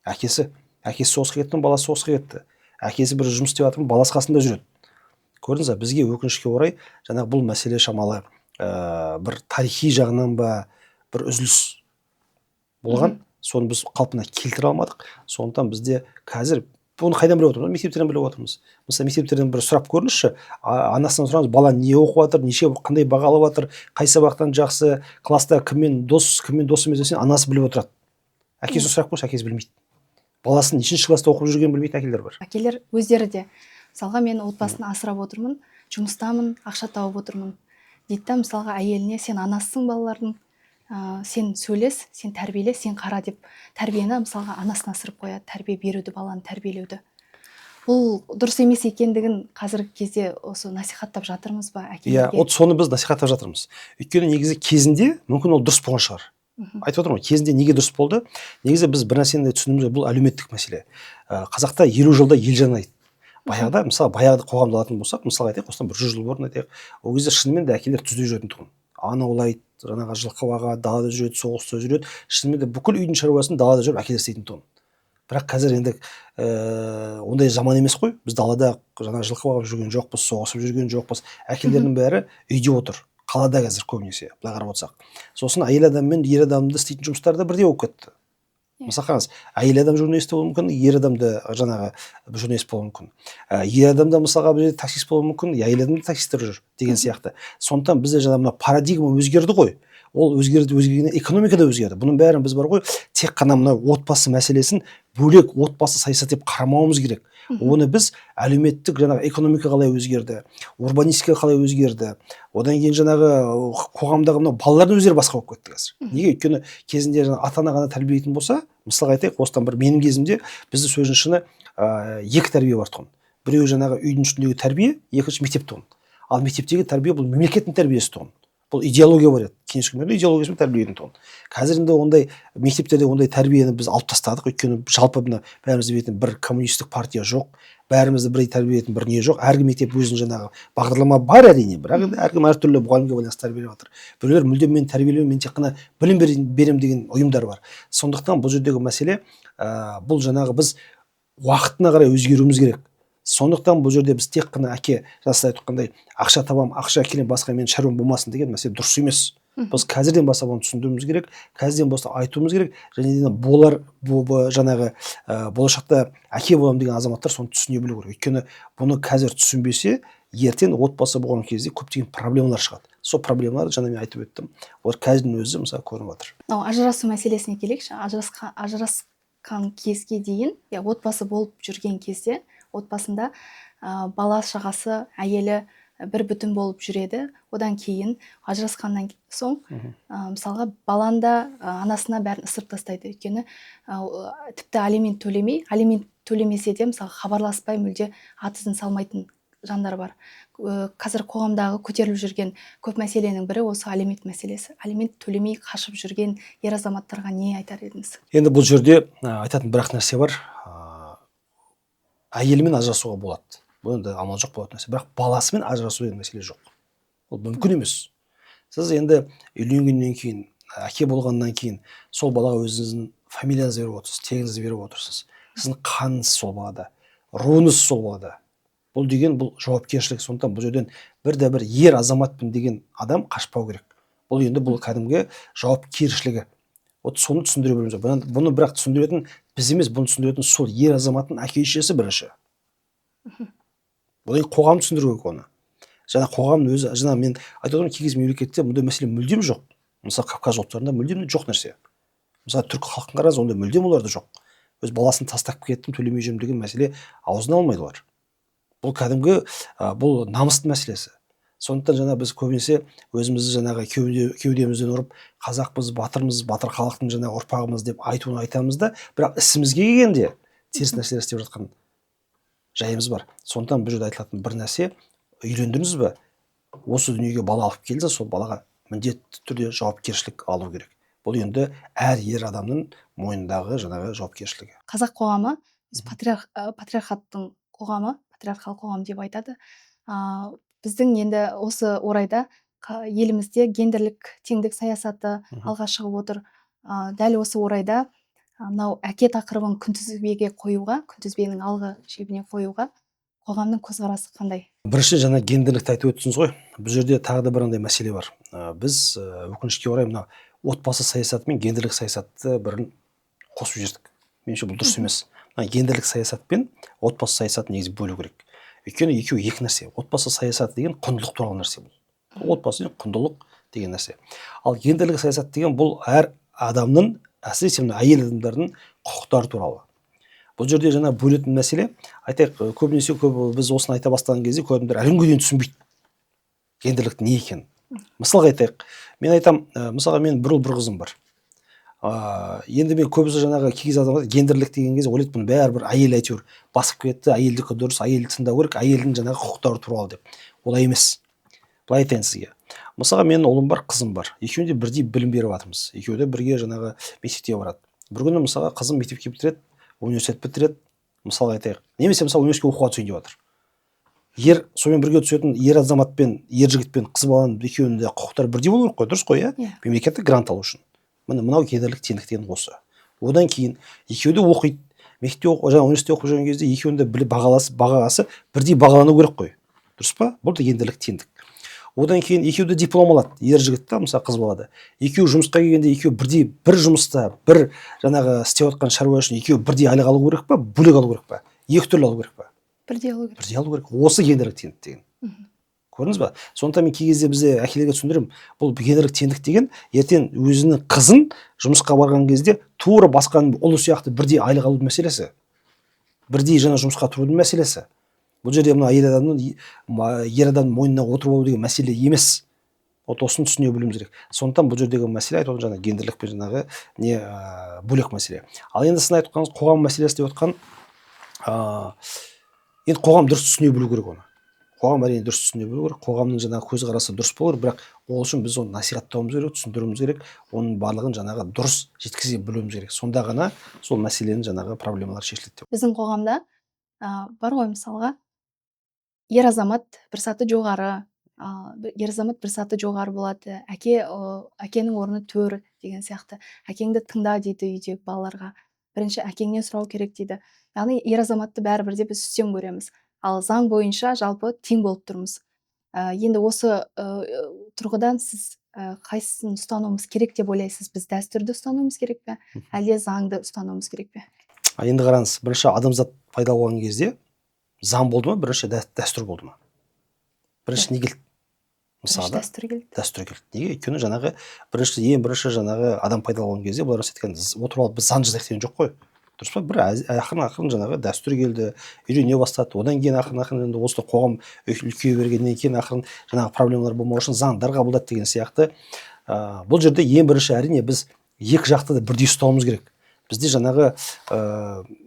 Әкесі соғысқа кетті, баласы соғысқа кетті. Әкесі бір жұмыс істеп жатыр, баласы қасында жүреді. Көрдіңіз бе, бізге өкінішке орай жаңағы бұл мәселе шамалы бір тарихи жағынан ба бір үзіліс болған, соны біз қалпына келтіре алмадық. Сондықтан бізде қазір Оны қайдан біліп отырмыз? Мектептерден біліп отырмыз. Мысалы мектептерден бір сұрап көріңізші, анасынан сұраңыз, бала не оқып жатыр, қандай баға алып жатыр, қай сабақтан жақсы, класста кіммен дос емес десең, анасы біліп отырады. Әкесіне сұрақ қойса, әкесі білмейді. Баласын нешінші класста оқып жүргенін білмейтін әкелер бар. Әкелер өздері де, мысалға мен отбасын асырап отырмын, жұмыстамын, ақша тауып отырмын дейді да, мысалға әйеліне сен анасысың балалардың, сен сөйлес, сен тәрбиеле, сен қара деп тәрбиені мысалға анасына асырып қояды, тәрбие беруді, баланы тәрбиелеуді. Бұл дұрыс емес екендігін қазіргі кезде осы насихаттап жатырмыз ба әкелерге? Иә, соны біз насихаттап жатырмыз. Өйткені негізі кезінде мүмкін ол дұрыс болған шығар. Айтып отырмын ғой, кезінде неге дұрыс болды? Негізі біз бір нәрсені түсінуіміз, бұл әлеуметтік мәселе. Қазақта 50 жылда ел жанайды. Баяғыда, мысалы, баяғыда қоғамды алатын болсақ, мысалы айтайық, осыдан 100 жыл бұрын айтайық, ол кезде шынымен де әкелер түзде жүретін тұғын. Ана аулайды, жаңағы жылқы бағады, далада жүреді, соғыста жүреді. Шынымен де бүкіл үйдің шаруасын далада жүріп әкелер істейтін тұғын. Бірақ қазір енді ондай заман емес қой. Біз далада жаңағы жылқы бағып жүрген жоқпыз, соғысып жүрген жоқпыз. Әкелердің бәрі үйде отыр. Қалада қазір көбінесе, былай қарап отырсақ. Сосын әйел адам мен ер адамды істейтін жұмыстары да бірдей болып кетті. Мысалы қараңыз, әйел адам журналист болуы мүмкін, ер адамда жаңағы журналист болуы мүмкін. Ер адамда мысалға бір таксист болуы мүмкін, әйел адамда таксисттер жүр деген сияқты. Сондықтан бізде жаңағы мына парадигма өзгерді ғой. Ол өзгергеннен экономика да өзгерді. Бұның бәрін біз бар ғой, тек қана мына отбасы мәселесін бөлек отбасы саясат деп қарамауымыз керек. Оны біз әлеуметтік жаңағы экономика қалай өзгерді, урбанистика қалай өзгерді, одан кейін жаңағы қоғамдағы мынау балалардың өздері басқа болып кетті қазір. Неге? Өйткені кезінде жаңағы ата-ана ғана тәрбиелейтін болса, мысалға айтайық, осыдан бір менің кезімде бізді сөздің шыны екі тәрбие бар тұғын. Біреуі жаңағы үйдің ішіндегі тәрбие, екінші мектеп тұғын. Ал мектептегі тәрбие бұл мемлекеттің тәрбиесі тұғын. Бұл идеология бар еді. Кеңес үкіметі идеологиясымен тәрбиелейтін тұғын. Қазір енді ондай мектептерде ондай тәрбиені біз алып тастадық. Өйткені жалпы мына бәріміз білетін бір коммунистік партия жоқ. Бәрімізді бірдей тәрбиелейтін бір не жоқ. Әргі мектеп өзінің жаңағы бағдарлама бар әрине, бірақ енді әркім әртүрлі мұғалімге байланысты тәрбиелеп жатыр. Біреулер мүлдем мен тәрбиелеу, мен тек қана білім беремін деген ұйымдар бар. Сондықтан бұл жердегі мәселе бұл жаңағы біз уақытына қарай өзгеруіміз керек. Сондықтан бұл жерде біз тек қана әке жастай айтқандай ақша табам, ақша әкелем, басқа мен шаруам болмасын деген мәселе дұрыс емес. Біз қазірден бастап оны түсіндіруіміз керек, қазірден бастап айтуымыз керек, және де болар жаңағы болашақта әке болам деген азаматтар соны түсіне білу керек. Өйткені бұны қазір түсінбесе, ертең отбасы болған кезде көптеген проблемалар шығады. Сол проблемаларды жаңа мен айтып өттім. Олар қазірдің өзі мысалы көрініп жатыр. Ажырасу мәселесіне келейікші. Ажырасқан кезге дейін, отбасы болып жүрген кезде отбасында бала шағасы, әйелі бір бүтін болып жүреді. Одан кейін ажырасқаннан соң мысалға баланда анасына бәрін ысырып тастайды. Өйткені тіпті алимент төлемесе де мысалы хабарласпай мүлде аты ізін салмайтын жандар бар. Қазір қоғамдағы көтеріліп жүрген көп мәселенің бірі осы алимент мәселесі. Алимент төлемей қашып жүрген ер азаматтарға не айтар едіңіз? Енді бұл жерде айтатын бірақ нәрсе бар. Әйелімен ажырасуға болады. Бұл енді амал жоқ болатын нәрсе. Бірақ баласымен ажырасу деген мәселе жоқ. Ол мүмкін емес. Сіз енді үйленгеннен кейін, әке болғаннан кейін сол балаға өзіңіздің фамилияңызды беріп отырсыз, тегіңізді беріп отырсыз. Сіздің қаныңыз сол балада, руыңыз сол балада. Бұл деген бұл жауапкершілік. Сондықтан бұл жерден бір ер азаматпын деген адам қашпау керек. Бұл енді бұл кәдімгі жауапкершілігі. Вот соны түсіндіре білуіміз керек. Бұны бірақ түсіндіретін біз емес, бұны түсіндіретін сол ер азаматтың әке-шешесі бірінші. Бұл қоғам түсіндіру керек оны. Жаңа қоғамның өзі, жаңа мен айтып отырмын, кей кезде мемлекетте мұндай мәселе мүлдем жоқ. Мысалы Кавказ ұлттарында мүлдем жоқ нәрсе. Мысалы түркі халқын қараңыз, онда мүлдем оларда жоқ. Өз баласын тастап кеттім, төлемей жүрмін деген мәселе аузына алмайды олар. Бұл кәдімгі бұл намыстың мәселесі. Сондықтан жаңа біз көбінесе өзімізді жаңағы кеудемізден ұрып, қазақпыз, батырмыз, батыр халықтың жаңа ұрпағымыз деп айтамыз да, бірақ ісімізге келгенде теріс нәрселер істеп жатқан жайымыз бар. Сондықтан бұл жерде айтылатын бір нәрсе, үйлендіңіз бе, осы дүниеге бала алып келді, сол балаға міндетті түрде жауапкершілік алу керек. Бұл енді әр ер адамның мойнындағы жаңағы жауапкершілігі. Қазақ қоғамы патриархаттың қоғамы, патриархал қоғам деп айтады. Біздің енді осы орайда елімізде гендерлік теңдік саясаты алға шығып отыр. Дәл осы орайда мынау әке тақырыбын күнтізбеге қоюға, күнтізбенің алғы шебіне қоюға қоғамның көзқарасы қандай? Бірінші жаңа гендерлікті айтып өттіңіз ғой. Бұл жерде тағы да бір мәселе бар. Біз өкінішке орай мына отбасы саясаты мен гендерлік саясатты бірін қосып жүрдік. Меніңше бұл дұрыс емес. гендерлік саясат пен отбасы саясатын негізі бөлу керек. Өйткені екеуі екі нәрсе. Отбасы саясаты деген құндылық туралы нәрсе бұл. Отбасы деген құндылық деген нәрсе. Ал гендерлік саясат деген бұл әр адамның, әсіресе әйел адамдардың құқықтары туралы. Бұл жерде жаңа бөлетін мәселе, айтайық, көбінесе біз осыны айта бастаған кезде көп адамдар әлі күнге дейін түсінбейді гендерліктің не екенін. Мысалға айтайық, мен айтам, мысалға мен бір ұл бір қызым бар. Енді мен көбісі жаңағы кей адамдар гендерлік деген кезде ойлайды, бұның бәрі әйел әйтеуір басып кетті, әйелдікі дұрыс, әйелді тыңдау керек, әйелдің жаңағы құқықтары туралы деп. Олай емес. Былай айтайын сізге. Мысалға менің ұлым бар, қызым бар. Екеуінде бірдей білім беріп жатырмыз. Екеуі де бірге жаңағы мектепке барады. Бір күні мысалға қызым мектепке бітіреді, университет бітіреді, мысалға айтайық. Немесе мысалы университетке оқуға түсейін деп жатыр. Сонымен бірге түсетін ер азамат пен ер жігіт пен қыз баланың екеуінің де құқықтары бірдей болу керек қой, дұрыс қой, иә? Мемлекеттік грант алу үшін. Мынау гендерлік теңдік деген осы. Одан кейін екеуі де оқиды. Мектепте университетте оқып жүрген кезде екеуінің де бағасы бірдей бағалану керек қой. Дұрыс па? Бұл да гендерлік теңдік. Одан кейін екеуі де диплом алады. Ер жігіт та, мысалы қыз балада. Екеуі жұмысқа келгенде екеуі бірдей бір жұмыста, бір жаңағы істеп жатқан шаруа үшін екеуі бірдей айлық алу керек па, бөлек алу керек па? Екі түрлі алу керек па? Бірдей алу керек. Бірдей алу керек. Осы гендерлік теңдік деген. Көрдіңіз ба? Сондықтан мен кей кезде бізде әкелерге түсіндіремін, бұл гендерлік теңдік деген ертең өзінің қызын жұмысқа барған кезде тура басқаның ұлы сияқты бірдей айлық алу мәселесі. Бірдей жаңа жұмысқа тұрудың мәселесі. Бұл жерде мына ер адамның мойнына отырып алу деген мәселе емес. Осыны түсіне білуіміз керек. Сондықтан бұл жердегі мәселе айтып отырған гендерлік пен жаңағы не бөлек мәселе. Ал енді сіз айтып отырғаныңыз қоғам мәселесі деп отқан, енді қоғам дұрыс түсіне білу керек оны. Қоғам әрине дұрыс түсіне білу керек. Қоғамның жаңағы көзқарасы дұрыс болу керек, бірақ ол үшін біз оны насихаттауымыз керек, түсіндіруіміз керек, оның барлығын жаңағы дұрыс жеткізе білуіміз керек. Сонда ғана сол мәселенің жаңағы проблемалары шешіледі деп. Біздің қоғамда бар ғой, мысалға, ер азамат бір саты жоғары болады, әкенің орны төр деген сияқты. Әкеңді тыңда дейді үйдегі балаларға. Бірінші әкеңнен сұрау керек дейді. Яғни ер азаматты бәрібір де біз үстем көреміз. Ал заң бойынша жалпы тең болып тұрмыз. Енді осы тұрғыдан сіз қайсысын ұстануымыз керек деп ойлайсыз? Біз дәстүрді ұстануымыз керек пе, әлде заңды ұстануымыз керек пе? Енді қараңыз, бірінші адамзат пайда болған кезде заң болды ма, бірінші дәстүр болды ма? Бірінші не келді? Мысалы, дәстүр келді. Дәстүр келді. Неге? Өйткені жаңағы ең бірінші жаңағы адам пайда болған кезде бұлар айтқан, отырып алып біз заң жазайық деген жоқ қой. Дұрыс па? Бір ақырын жаңағы дәстүр келді, үйрене бастады. Одан кейін ақырын енді осы қоғам үлкейе бергеннен кейін ақырын жаңағы проблемалар болмау үшін заңдар қабылдады деген сияқты. Бұл жерде ең бірінші әрине біз екі жақты да бірдей ұстауымыз керек. Бізде жаңағы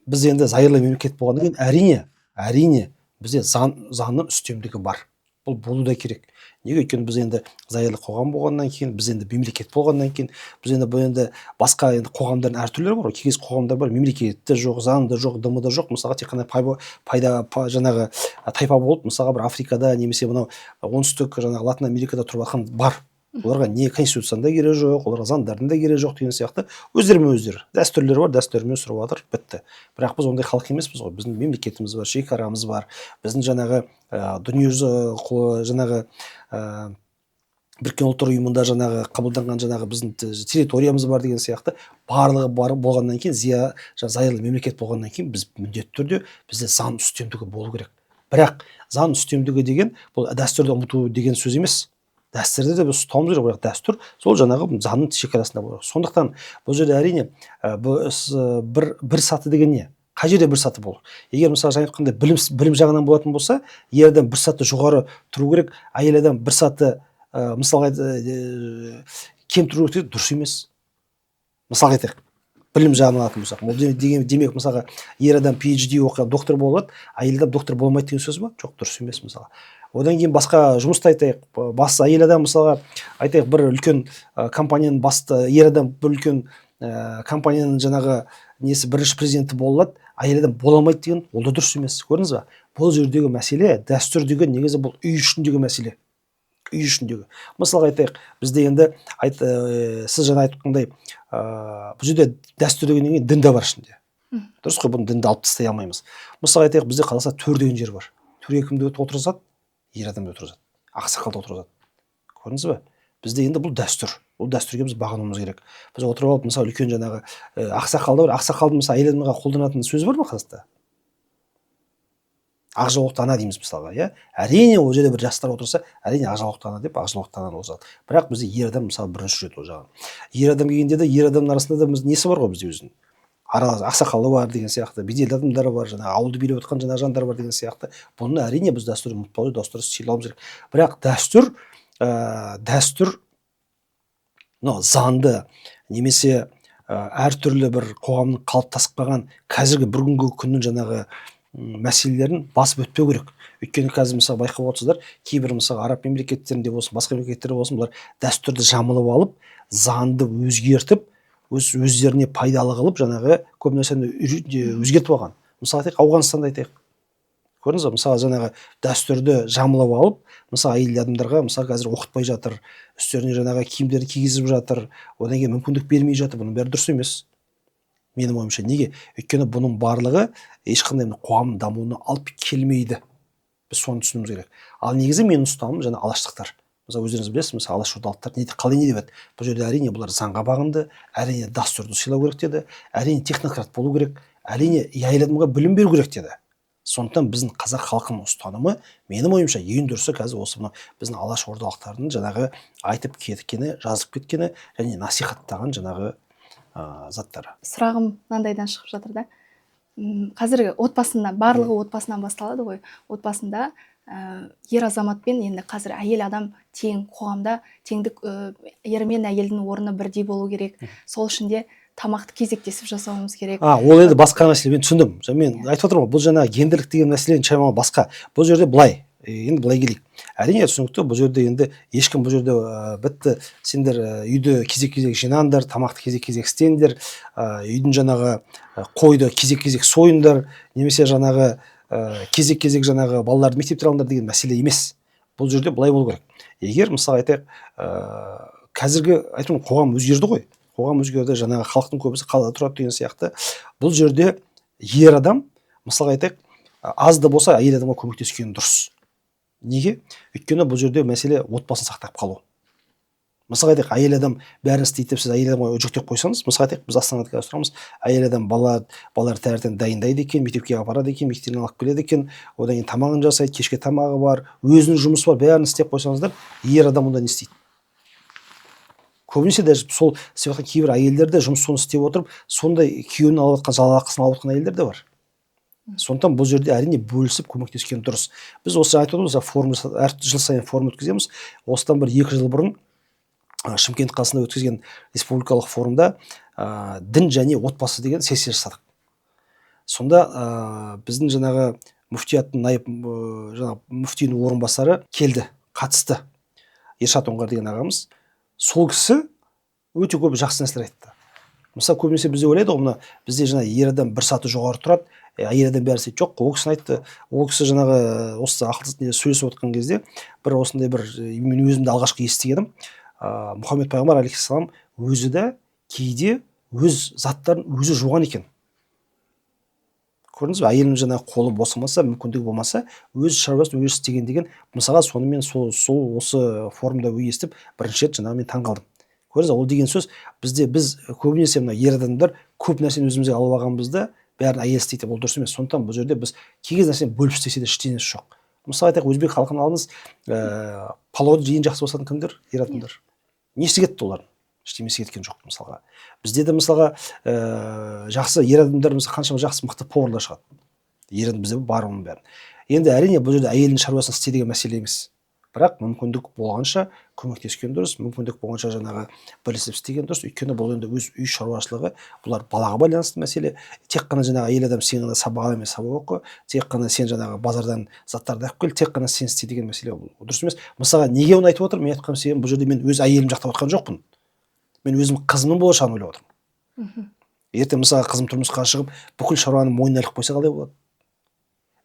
біз енді зайырлы мемлекет болғаннан кейін әрине бізде заңның үстемдігі бар. Бұл болу да керек. Неге? Өйткені біз енді зайырлы қоғам болғаннан кейін, біз енді мемлекет болғаннан кейін, біз енді басқа енді қоғамдардың әртүрлері бар. Кез қоғамдар бар, мемлекетті жоқ, заңды жоқ, дымы да жоқ. Мысалға тек қана жаңағы тайпа болып, мысалға бір Африкада немесе мынау оңтүстік жаңағы Латын Америкада тұрып жатқан бар. Оларға не конституцияның да керегі жоқ, оларға заңдардың да керегі жоқ деген сияқты өздерімен өздері дәстүрлері бар, дәстүрімен сүріп жатыр, бітті. Бірақ біз ондай халық емеспіз ғой. Біздің мемлекетіміз бар, шекарамыз бар, біздің жаңағы дүниежүзі жаңағы Біріккен ұлттар ұйымында жаңағы қабылданған жаңағы біздің территориямыз бар деген сияқты барлығы бар болғаннан кейін, зайырлы мемлекет болғаннан кейін біз міндетті түрде бізде заң үстемдігі болу керек. Бірақ заң үстемдігі деген бұл дәстүрді ұмыту деген сөз емес. Дәстүрді де біз ұстауымыз керек, бірақ дәстүр сол жаңағы заңның шекарасында болу керек. Сондықтан бұл жерде әрине бір саты деген не? Қай жерде бір саты болу? Егер мысалы жаңа айтқандай білім жағынан болатын болса, ер адам бір саты жоғары тұру керек, әйел адам бір саты мысалға кем тұру керек, дұрыс емес. Мысалға айтайық, білім жағынан алатын болсақ, демек мысалға ер адам PhD оқып доктор болады, әйел адам доктор болмайды деген сөз ба? Жоқ, дұрыс емес мысалға. Одан кейін басқа жұмысты айтайық, әйел адам мысалға айтайық бір үлкен компанияның ер адам бір үлкен компанияның жаңағы бірінші президенті болады, әйел адам бола алмайды деген, ол да дұрыс емес. Көрдіңіз ба? Бұл жердегі мәселе, дәстүр деген негізі бұл үй ішіндегі мәселе. Үй ішіндегі. Мысалға айтайық, бізде енді сіз жаңа айтқандай, бұл жерде дәстүр деген дін де бар ішінде. Дұрыс қой, бұны дінді алып тастай алмаймыз. Мысалға айтайық, бізде қаласа төр деген жер бар. Төрге кімді отырғызады? Ер адамды отырғызады. Ақсақалды отырғызады. Көрдіңіз ба? Бізде енді бұл дәстүр. ол дәстүрге біз бағынуымыз керек. Біз отырып алып мысалы үлкен жаңағы ақсақалдар, ақсақалдың мысалы әйел адамға қолданатын сөзі бар ма қазақта? Ақ жаулықты ана дейміз мысалға, иә. Әрине ол жерде бір жастар отырса, әрине ақ жаулықты ана деп ақ жаулықты ананы қосады. Бірақ бізде ер адам мысалы бірінші рет ол жағын. Ер адам келгенде де ер адамның арасында да несі бар ғой бізде өзінің. Аралас ақсақалы бар деген сияқты, беделді адамдары бар, жаңағы ауылды билеп отқан жаңағы жандар бар деген сияқты. Бұны әрине біз дәстүрді ұмытпауымыз, дәстүрді сыйлауымыз керек. Бірақ дәстүр мынау заңды немесе әртүрлі бір қоғамның қалыптасып қалған қазіргі бір күнгі күннің жаңағы мәселелерін басып өтпеу керек. Өйткені қазір мысалы байқап отырсыздар, кейбір мысалы араб мемлекеттерінде болсын, басқа мемлекеттерде болсын, бұлар дәстүрді жамылып алып, заңды өзгертіп, өздеріне пайдалы қылып, жаңағы көп нәрсені өзгертіп алған. Мысалы айтайық, Ауғанстанды айтайық. Көрдіңіз бе? Мысалы жаңағы дәстүрді жамылып алып, мысалы әйел адамдарға мысалы қазір оқытпай жатыр, үстеріне жаңағы киімдерді кигізіп жатыр, одан кейін мүмкіндік бермей жатыр. Бұның бәрі дұрыс емес. Менің ойымша. Неге? Өйткені бұның барлығы ешқандай қоғамның дамуына алып келмейді. Біз соны түсінуіміз керек. Ал негізі менің ұстанымым жаңа алаштықтар. Мысалы өздеріңіз білесіз, мысалы алашордалықтар қалай не деп еді? Бұл жерде әрине бұлар заңға бағынды, әрине дәстүрді сыйлау керек деді, әрине технократ болу керек, әрине әйел адамға білім беру керек деді. Сондықтан біздің қазақ халқының ұстанымы, менің ойымша ең дұрысы қазір осы мына біздің алашордалықтардың жаңағы айтып кеткені, жазып кеткені және насихаттаған жаңағы заттары. Сұрағым мынандайдан шығып жатыр да. Қазіргі отбасында, барлығы отбасынан басталады ғой. Отбасында ер азаматпен енді қазір әйел адам тең, қоғамда теңдік, ер мен әйелдің орны бірдей болу керек. Сол үшін де тамақты кезектесіп жасауымыз керек. Ол енді басқа мәселе, мен түсіндім. Мен айтып отырмын, бұл жаңа гендерлік деген мәселе шамалы басқа. Бұл жерде былай, енді былай келейік. Әрине түсінікті, бұл жерде енді ешкім бұл жерде бітті, сендер үйді кезек-кезек жинаңдар, тамақты кезек-кезек істеңдер, үйдің жаңағы қойды кезек-кезек сойыңдар, немесе жаңағы кезек-кезек жаңағы балаларды мектепке алыңдар деген мәселе емес. Бұл жерде былай болу керек. Егер мысалы айтайық, қазіргі айтып қоғам өзгерді ғой. Қоғам өзгерді, жаңағы халықтың көбісі қалада тұрады деген сияқты. Бұл жерде ер адам, мысалы айтайық, аз да болса әйел адамға көмектескені дұрыс. Неге? Өйткені бұл жерде мәселе отбасын сақтап қалу. Мысалы айтайық, әйел адам бәрін істейді деп сіз әйел адамға жүктеп қойсаңыз, мысалы айтайық, біз Астанада қазір тұрамыз, әйел адам балалар таңертең дайындайды екен, мектепке апарады екен, мектептен алып келеді екен, одан кейін тамағын жасайды, кешке тамағы бар, өзінің жұмысы бар, бәрін істеп қойсаңыздар, ер адам онда не істейді? Көбінесе даже сол істеп жатқан кейбір әйелдер де жұмыс соны істеп отырып, сондай күйеуінің алып жатқан жалақысын алып жатқан әйелдер де бар. Сондықтан бұл жерде әрине бөлісіп көмектескен дұрыс. Біз осы айтып отырмыз, әр жыл сайын форум өткіземіз. Осыдан бір 2 жыл бұрын Шымкент қаласында өткізген республикалық форумда дін және отбасы деген сессия жасадық. Сонда біздің жаңағы мүфтияттың найып жаңағы мүфтидің орынбасары келді, қатысты. Ершат Оңғар деген ағамыз. Сол кісі өте көп жақсы нәрселер айтты. Мысалы көбінесе бізде ойлайды ғой, мына бізде жаңағы ер адам бір саты жоғары тұрады, әйел адам бәрі істейді. Жоқ, ол кісі айтты. Ол кісі жаңағы осы ақылсыз сөйлесіп отқан кезде бір осындай бір мен өзімді алғашқы естігенім, Мұхаммед пайғамбар алейхиссалам өзі де кейде өз заттарын өзі жуған екен. Көрдіңіз бе? Әйелінің жаңағы қолы босамаса, мүмкіндігі болмаса, өз шаруасын өзі істеген деген, мысалға сонымен осы форумда естіп бірінші рет жаңағы мен таңғалдым. Көрдіңіз бе? Ол деген сөз біз көбінесе мына ер адамдар көп нәрсені өзімізге алып алғанбызда бәрін әйел істейді, ол дұрыс емес. Сондықтан бұл жерде біз кей нәрсені бөліп істесе де ештеңесі жоқ. Мысалы айтайық, өзбек халқын алыңыз, палауды жиын жақсы басатын кімдер? Ер адамдар. Не істеп кетті олар? Ештемесі кеткен жоқ мысалға. Бізде де мысалға жақсы ер адамдарымыз қаншама жақсы мықты поварлар шығады. Ер адам бізде бар оның бәрін. Енді әрине бұл жерде әйелдің шаруасын істе деген мәселе емес. Бірақ мүмкіндік болғанша көмектескен дұрыс, мүмкіндік болғанша жаңағы бірлесіп істеген дұрыс. Өйткені бұл енді өз үй шаруашылығы, бұлар балаға байланысты мәселе. Тек қана жаңағы әйел адам сен ғана сабақ ал емес, сабақ оқы, тек қана сен жаңағы базардан заттарды алып кел, тек қана сен істе деген мәселе ол дұрыс емес. Мысалға неге оны айтып отырмын? Мен айтқан себебім, бұл жерде мен өз әйелімді жақтап отқан жоқпын. Мен өзім қызымның болашағын ойлап отырмын. Ертең мысалы қызым тұрмысқа шығып, бүкіл шаруаны мойнына іліп қойса қалай болады?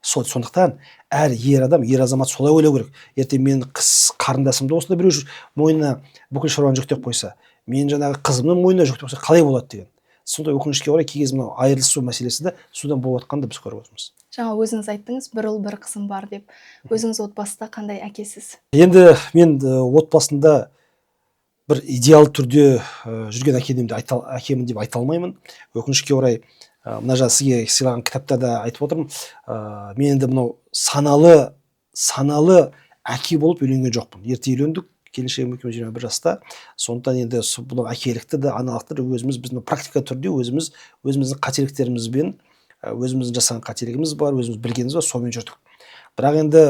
Сондықтан әр ер адам, ер азамат солай ойлау керек. Ертең менің қарындасымды осында біреу мойнына бүкіл шаруаны жүктеп қойса, мен жаңағы қызымның мойнына жүктеп қойса қалай болады деген. Сондай өкінішке орай кей кезде мынау айырылысу мәселесі де содан болып жатқанды біз көріп отырмыз. Жаңа өзіңіз айттыңыз, бір ұл бір қызым бар деп. Өзіңіз отбасыда қандай әкесіз? Енді мен отбасында бір идеал түрде жүрген әкемін деп айта алмаймын. Өкінішке орай мына жаңа сізге сыйлаған кітапта да айтып отырмын. Мен енді мынау саналы әке болып үйленген жоқпын. Ерте үйлендік, келіншегім екеуміз 21 жаста. Сондықтан енді бұл әкелікті де аналықты да біздің практика түрде өзіміздің қателіктерімізбен, өзіміздің жасаған қателігіміз бар, өзіміз білгеніміз бар, сонымен жүрдік. Бірақ енді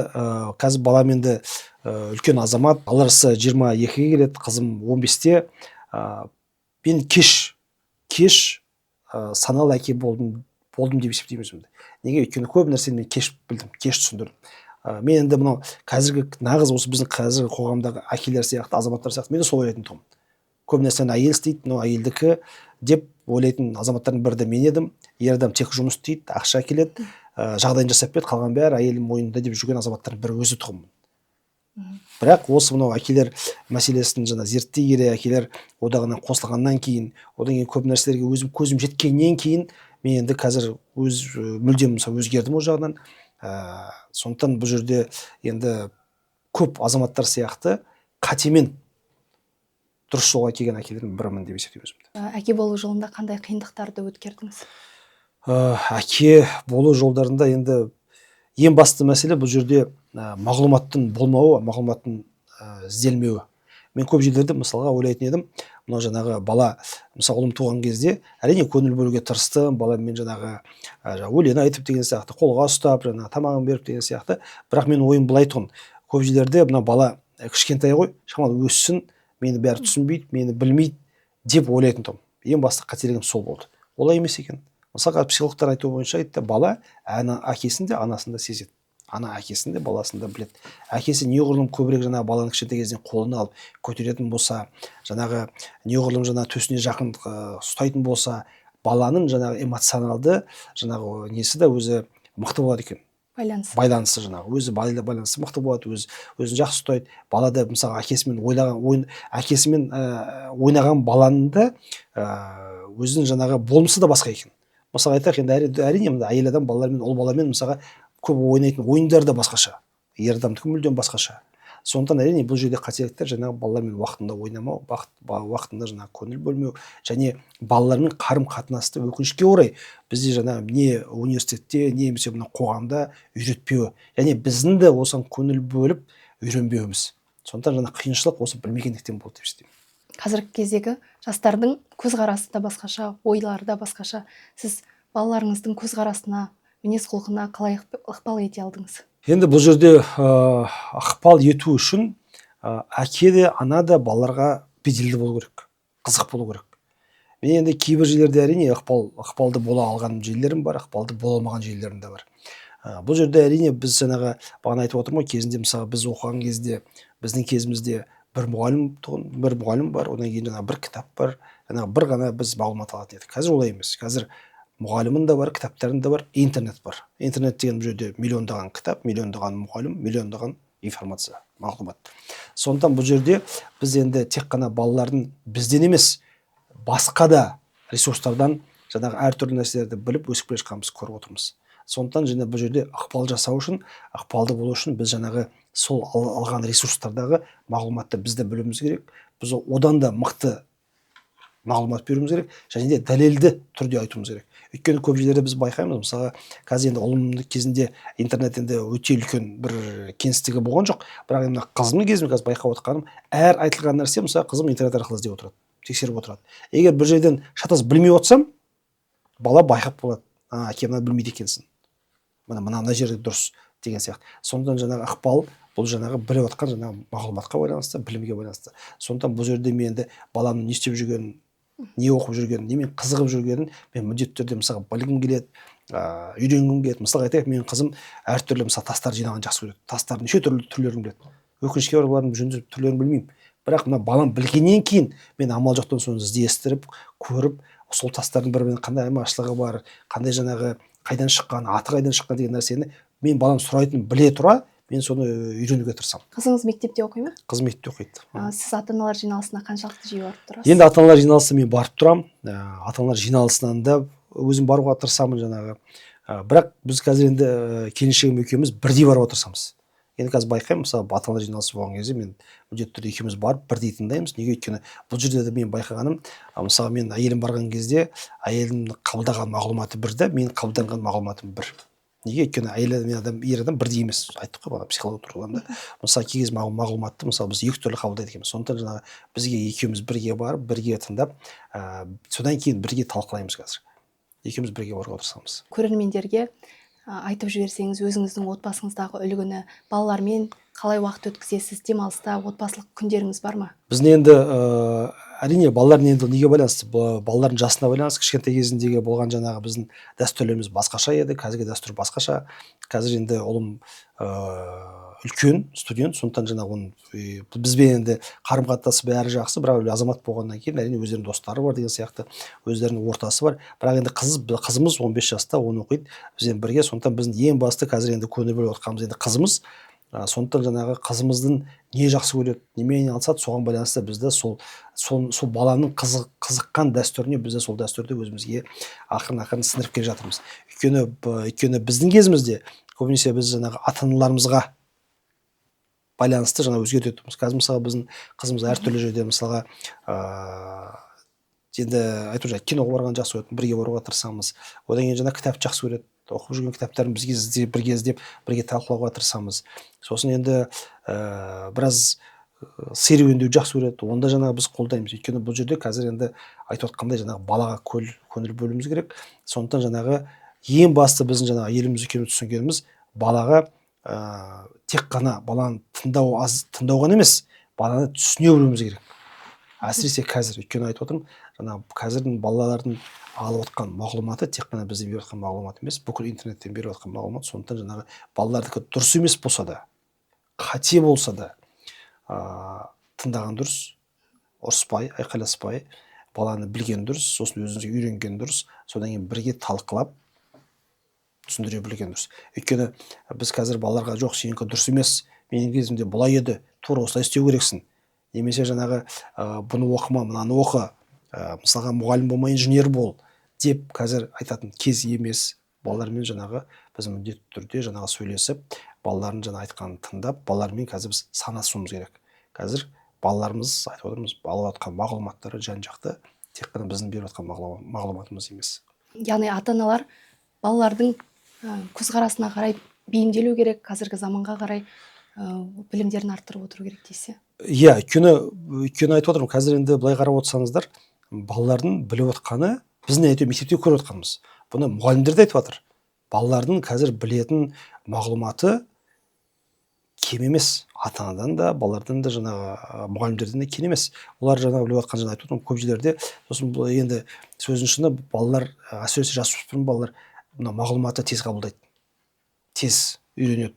қазір балам енді үлкен азамат, аларысы 22-ге келеді, қызым 15-те. Мен кеш саналы әке болдым деп есептеймін өзімді. Неге? Өйткені көп нәрсені мен кеш білдім, кеш түсіндірдім. Мен енді мынау қазіргі нағыз осы біздің қазіргі қоғамдағы әкелер сияқты, азаматтар сияқты мен де сол ойлайтын тұғым. Көп нәрсені әйел істейді, мынау әйелдікі деп ойлайтын азаматтардың бірі де мен едім. Ер адам тек жұмыс істейді, ақша әкеледі, жағдайын жасап береді, қалған бәрі әйелім мойнында деп жүрген азаматтардың бірі өзі тұғым. Бірақ осы мынау әкелер мәселесін жаңа зерттей келе, әкелер одағына қосылғаннан кейін, одан кейін көп нәрселерге өзім көзім жеткеннен кейін мен енді қазір мүлдем өзгердім ол жағынан. Сондықтан бұл жерде енді көп азаматтар сияқты қатемен дұрыс жолға келген әкелердің бірімін деп есептеймін өзімді. Әке болу жолында қандай қиындықтарды өткердіңіз? Әке болу жолдарында енді ең басты мәселе бұл жерде мағлұматтың болмауы, мағлұматтың ізделмеуі. Мен көп жерлерде мысалға ойлайтын едім, мынау жаңағы бала, мысалы ұлым туған кезде әрине көңіл бөлуге тырыстым, баламмен жаңағы өлең айтып деген сияқты, қолға ұстап, жаңағы тамағын беріп деген сияқты. Бірақ мен ойым былай тұғын, көп жерлерде мына бала кішкентай ғой, шамалы өссін, мені бәрі түсінбейді, мені білмейді деп ойлайтын тұғым. Ең басты қателігім сол болды. Олай емес екен. Мысалға психологтар айтуы бойынша айтты, бала әкесін де анасын да сезеді. Ана әкесін де баласын да біледі. Әкесі неғұрлым көбірек жаңағы баланы кішкентай кезінен қолына алып көтеретін болса, жаңағы неғұрлым жаңағы төсіне жақын ұстайтын болса, баланың жаңағы эмоционалды жаңағы несі де өзі мықты болады екен. Байланысы жаңағы өзі байланысы мықты болады, өзін жақсы ұстайды. Бала да мысалы әкесімен ойнаған баланың да өзінің жаңағы болмысы да басқа екен. Мысалы айтайық, енді әрине әйел адам балалармен, ұл баламен мысалға көп ойнайтын ойындар да басқаша, ер адамдікі мүлдем басқаша. Сондықтан әрине бұл жерде қателіктер жаңағы балалармен уақытында ойнамау, уақытында жаңағы көңіл бөлмеу және балалармен қарым-қатынасты өкінішке орай бізде жаңағы не университетте, не немесе мына қоғамда үйретпеуі, және біздің де осыған көңіл бөліп үйренбеуіміз. Сондықтан жаңағы қиыншылық осы білмегендіктен болды деп есептеймін. Қазіргі кездегі жастардың көзқарасы да басқаша, ойлары да басқаша. Сіз балаларыңыздың көзқарасына, мінез-құлқына қалай ықпал ете алдыңыз? Енді бұл жерде ықпал ету үшін әке де, ана да балаларға беделді болу керек, қызық болу керек. Мен енді кейбір жерлерде әрине ықпалды бола алған жерлерім бар, ықпалды бола алмаған жерлерім де бар. Бұл жерде әрине біз жаңағы бағана айтып отырмын ғой, кезінде мысалы біз оқыған кезде, біздің кезімізде бір мұғалім бар, одан кейін жаңағы бір кітап бар, жаңағы бір ғана біз мағлұмат алатын едік. Қазір олай емес. Қазір мұғалімін да бар, кітаптарын да бар, интернет бар. Интернет деген бұл жерде миллиондаған кітап, миллиондаған мұғалім, миллиондаған информация, мағлұмат. Сондықтан бұл жерде біз енді тек қана балалардың бізден емес, басқа да ресурстардан жаңағы әртүрлі нәрселерді біліп өсіп келе жатқанымызды көріп отырмыз. Сондықтан және бұл жерде ықпал жасау үшін, ықпалды болу үшін біз жаңағы сол алған ресурстардағы мағлұматты біз де білуіміз керек. Біз одан да мықты мағлұмат беруіміз керек, және де дәлелді түрде айтуымыз керек. Өйткені көп жерлерде біз байқаймыз, мысалы қазір енді ұлымның кезінде интернет енді өте үлкен бір кеңістігі болған жоқ, бірақ енді қызымның кезінде қазір байқап отырғаным, әр айтылған нәрсе мысалы қызым интернет арқылы іздеп отырады, тексеріп отырады. Егер бір жерден шатас білмей отырсам, бала байқап болады, әке мына білмейді екенсің, мына жерде дұрыс деген сияқты. Сондықтан жаңағы ықпал бұл жаңағы біліп отқан жаңағы мағлұматқа байланысты, білімге байланысты. Сондықтан бұл жерде мен енді баламның не істеп жүргенін, не оқып жүргенін, немен қызығып жүргенін мен міндетті түрде мысалы білгім келеді, үйренгім келеді. Мысалы айтайық, менің қызым әртүрлі мысалы тастар жинағанды жақсы көреді. Тастардың неше түрлі түрлерін біледі. Өкінішке орай олардың жөнді түрлерін білмеймін. Бірақ мына балам білгеннен кейін мен амал жоқтан соны іздестіріп, көріп, сол тастардың бір-бірінің қандай айырмашылығы бар, қандай жаңағы қайдан шыққан, аты қайдан шыққан деген нәрсені мен балам сұрайтынын біле тұра, мен соны үйренуге тырысамын. Қызыңыз мектепте оқи ма? Қызым мектепте оқиды. Сіз ата-аналар жиналысына қаншалықты жиі барып тұрасыз? Енді ата-аналар жиналысына мен барып тұрамын. Ата-аналар жиналысынан да өзім баруға тырысамын жаңағы. Бірақ біз қазір енді келіншегім екеуміз бірдей баруға тырысамыз. енді қазір байқаймын, мысалы ата аналар жиналысы болған кезде мен міндетті түрде екеуміз барып бірдей тыңдаймыз. Неге? Өйткені бұл жерде де мен байқағаным, мысалы мен әйелім барған кезде әйелімнің қабылдаған мағлұматы бір де менің қабылданған мағлұматым бір. Неге? Өйткені ер адам бірдей емес. Айттық қой бағана психология тұрғыдан да. Мысалы кей кезде мағлұматты мысалы біз екі түрлі қабылдайды екенбіз. Сондықтан жаңағы бізге екеуміз бірге барып, бірге тыңдап, содан кейін бірге талқылаймыз қазір. Екеуміз бірге баруға тырысамыз. Көрермендерге айтып жіберсеңіз, өзіңіздің отбасыңыздағы үлгіні, балалармен қалай уақыт өткізесіз, демалыста отбасылық күндеріңіз бар ма? Біздің енді әрине балалардың енді неге байланысты, балалардың жасына байланысты, кішкентай кезіндегі болған жаңағы біздің дәстүрлеріміз басқаша еді, қазіргі дәстүр басқаша. Қазір енді ұлым үлкен студент, сондықтан жаңағы оның бізбен енді қарым-қатынасы бәрі жақсы, бірақ азамат болғаннан кейін әрине өздерінің достары бар деген сияқты, өздерінің ортасы бар. Бірақ енді қызымыз 15 жаста, оны оқиды, бізбен бірге. Сондықтан біздің ең басты қазір енді көңіл бөліп отқанымыз енді қызымыз. Сондықтан жаңағы қызымыздың не жақсы көреді, немен айналысады, соған байланысты бізді сол баланың қызыққан дәстүріне бізді сол дәстүрді өзімізге ақырын сіңіріп келе жатырмыз. Өйткені біздің кезімізде көбінесе біз жаңағы ата-аналарымызға байланысты жаңа өзгертетіміз. Қазір мысалы біздің қызымыз әртүрлі жерде мысалға енді айтып жатыр, киноға барған жақсы көреді, бірге баруға тырысамыз. Одан кейін жаңа кітап жақсы көреді, оқып жүрген кітаптарын бірге іздеп, бірге талқылауға тырысамыз. Сосын енді біраз серуендеу жақсы көреді, онда жаңағы біз қолдаймыз. Өйткені бұл жерде қазір енді айтып отқандай жаңағы балаға көңіл бөлуіміз керек. Сондықтан жаңағы ең басты біздің жаңағы еліміз екеуміз түсінгеніміз, балаға тек қана баланы тыңдау ғана емес, баланы түсіне білуіміз керек. Әсіресе қазір, өйткені айтып отырмын, жаңағы қазірдің балалардың алып отқан мағлұматы тек қана бізден беріп отқан мағлұмат емес, бүкіл интернеттен беріп отқан мағлұмат. Сондықтан жаңағы балалардікі дұрыс емес болса да, қате болса да, тыңдаған дұрыс, ұрыспай, айқайласпай, баланы білген дұрыс, сосын өзіңізге үйренген дұрыс, содан кейін бірге талқылап түсіндіре білген дұрыс. Өйткені біз қазір балаларға жоқ, сенікі дұрыс емес, менің кезімде бұлай еді, тура осылай істеу керексің. Немесе жаңағы бұны оқыма, мынаны оқы, мысалға мұғалім болмай инженер бол деп қазір айтатын кез емес. Балалармен жаңағы біз міндетті түрде жаңағы сөйлесіп, балалардың жаңа айтқанын тыңдап, балалармен қазір біз санасуымыз керек. Қазір балаларымыз айтып отырмыз, алып отқан мағлұматтары жан-жақты, тек қана біздің беріп отқан мағлұматымыз емес. Яғни ата-аналар балалардың көзқарасына қарай бейімделу керек, қазіргі заманға қарай білімдерін арттырып отыру керек дейсіз. Иә, өйткені айтып отырмын, қазір енді былай қарап отырсаңыздар, балалардың біліп отқаны біздің әйтеуір мектепте көріп отқанымыз. Бұны мұғалімдер де айтып жатыр. Балалардың қазір білетін мағлұматы кем емес. Ата-анадан да, балалардан да, жаңағы мұғалімдерден де кем емес. Олар жаңағы біліп отқан жаңа айтып отырмын, көп жерлерде. Сосын енді сөздің шыны балалар, әсіресе жасөспірім балалар мына мағлұматты тез қабылдайды. Тез үйренеді.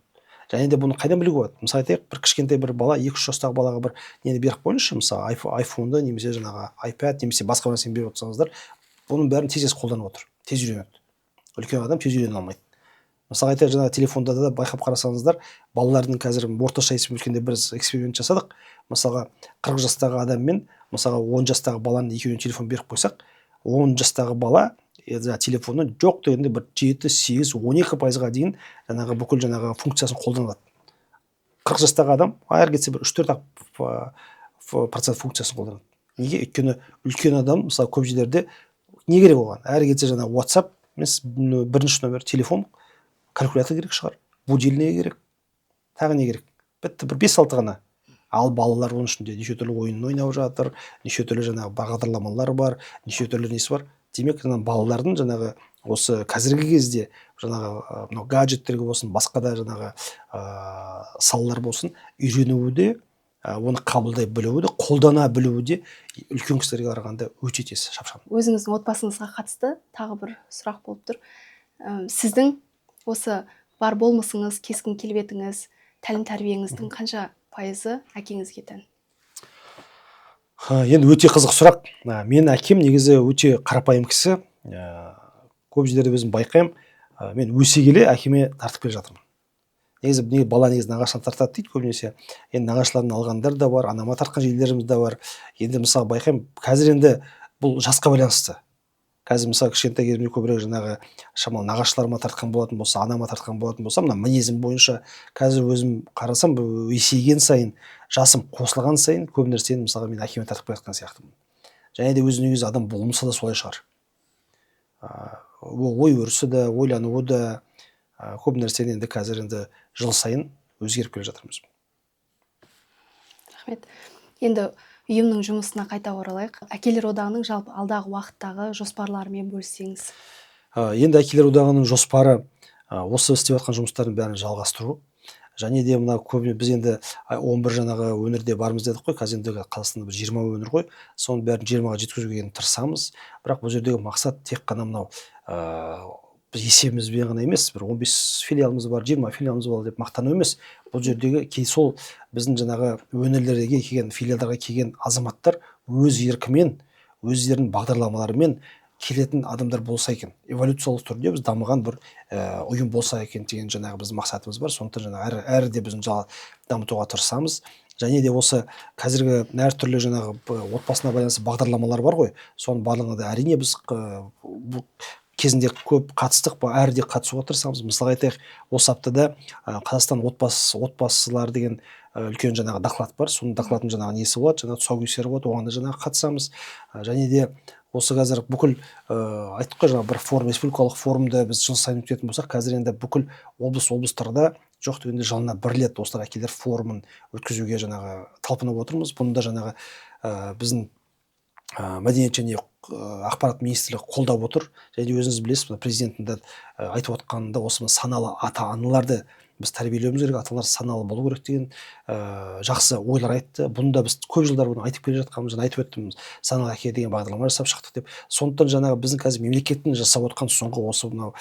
Және де бұны қайдан білуге болады? Мысалы айтайық, бір кішкентай бір бала, 2-3 жастағы балаға бір нені беріп қойыңызшы, мысалы айфонды немесе жаңағы iPad немесе басқа нәрсені беріп отырсаңыздар, бұның бәрін тез қолданып отыр, тез үйренеді. Үлкен адам тез үйрене алмайды. Мысалы айтайық, жаңағы телефонда да байқап қарасаңыздар, балалардың қазір орташа есеп өткенде бір эксперимент жасадық. Мысалға 40 жастағы адам мен мысалға 10 жастағы баланы екеуіне телефон беріп қойсақ, 10 жастағы бала телефонның жоқ дегенде бір 7, 8, 12%-ға дейін жаңағы бүкіл жаңағы функциясын қолданады. 40 жастағы адам әр кетсе бір 3-4% функциясын қолданады. Неге? Өйткені үлкен адам, мысалы көп жерлерде не керек оған? Әр кетсе жаңағы WhatsApp емес, бірінші номер телефон, калькулятор керек шығар, будильник керек, тағы не керек? Бітті, бір 5-6 ғана. Ал балалар оның ішінде неше түрлі ойын ойнап жатыр, неше түрлі жаңағы бағдарламалар бар, неше түрлі несі бар. Демек, балалардың жаңағы осы қазіргі кезде жаңағы гаджеттерге болсын, басқа да жаңағы салалар болсын, үйренуі де, оны қабылдай білуі де, қолдана білуі де үлкен кісілерге қарағанда өте тез, шапшаң. Өзіңіздің отбасыңызға қатысты тағы бір сұрақ болып тұр. Сіздің осы бар болмысыңыз, кескін келбетіңіз, тәлім тәрбиеңіздің қанша пайызы әкеңізге тән? Енді өте қызық сұрақ. Мен әкем негізі өте қарапайым кісі. Көп жерлерде өзім байқаймын. Мен өсе келе әкеме тартып келе жатырмын. Негізі бала нағашына тартады дейді көбінесе. Енді нағашыларын алғандар да бар, анама тартқан жерлеріміз де бар. Енді мысалы байқаймын, қазір енді бұл жасқа байланысты. қазір мысалы кішкентай кезімде көбірек жаңағы шамалы нағашыларыма тартқан болатын болса, анама тартқан болатын болса, мына мінезім бойынша қазір өзім қарасам, есейген сайын, жасым қосылған сайын көп нәрсені мысалға мен әкеме тартып келе жатқан сияқтымын. Және де өзі негізі адам болмысы да солай шығар. Ой өрісі де, ойлануы да, көп нәрсені енді қазір енді жыл сайын өзгеріп келе жатырмыз. Рахмет. Енді ұйымның жұмысына қайта оралайық. Әкелер одағының жалпы алдағы уақыттағы жоспарларымен бөліссеңіз. Енді Әкелер одағының жоспары осы істеп жатқан жұмыстардың бәрін жалғастыру. Және де мына көбіне біз енді 11 жаңағы өңірде бармыз дедік қой, қазір енді Қазақстанда 20 өңір ғой, соның бәрін 20-ға жеткізуге тырысамыз. Бірақ бұл жердегі мақсат тек қана мынау біз есебімізбен ғана емес, бір 15 филиалымыз бар, 20 филиалымыз бар деп мақтану емес. Бұл жердегі сол біздің жаңағы өңірлерге келген, филиалдарға келген азаматтар өз еркімен, өздерінің бағдарламаларымен келетін адамдар болса екен, эволюциялық түрде біз дамыған бір ұйым болса екен деген жаңағы біздің мақсатымыз бар. Сондықтан жаңағы әрі де біздің дамытуға тырысамыз. Және де осы қазіргі әртүрлі жаңағы отбасына байланысты бағдарламалар бар ғой, соның барлығына да әрине біз кезінде көп қатыстық, әрі де қатысуға тырысамыз. Мысалға айтайық, осы аптада Қазақстан отбасылар деген үлкен жаңағы доклад бар. Соның докладының жаңағы несі болады, жаңағы тұсаукесері болады, оған да жаңағы қатысамыз. Және де осы қазір бүкіл айттық қой, жаңағы бір форум, республикалық форумда біз жыл сайын өтетін болсақ, қазір енді бүкіл облыстарда жоқ дегенде жылына бір рет осылар әкелер форумын өткізуге жаңағы талпынып отырмыз. Бұны да жаңағы біздің мәдениет және ақпарат министрлігі қолдап отыр. Және өзіңіз білесіз, президенттің де айтып отқанында осы саналы ата-аналарды біз тәрбиелеуіміз керек, ата-аналар саналы болу керек деген жақсы ойлар айтты. Бұны да біз көп жылдар бұны айтып келе жатқанымыз, айтып өттім, саналы әке деген бағдарлама жасап шықтық деп. Сондықтан жаңағы біздің қазір мемлекеттің жасап отқан соңғы осы мынау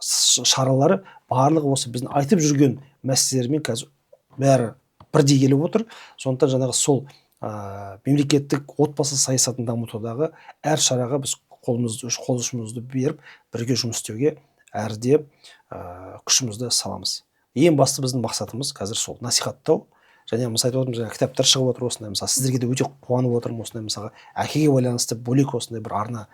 шаралары барлығы осы біздің айтып жүрген мәселелермен қазір бәрі бірдей келіп отыр. Сондықтан жаңағы сол мемлекеттік отбасы саясатын дамытудағы әр шараға біз қол ұшымызды беріп бірге жұмыс істеуге әрде күшімізді саламыз. Ең басты біздің мақсатымыз қазір сол насихаттау. Және мысалы айтып отырмыз, кітаптар шығып отыр осындай, мысалы сіздерге де өте қуанып отырмын, осындай мысалы әкеге байланысты бөлек осындай бір арна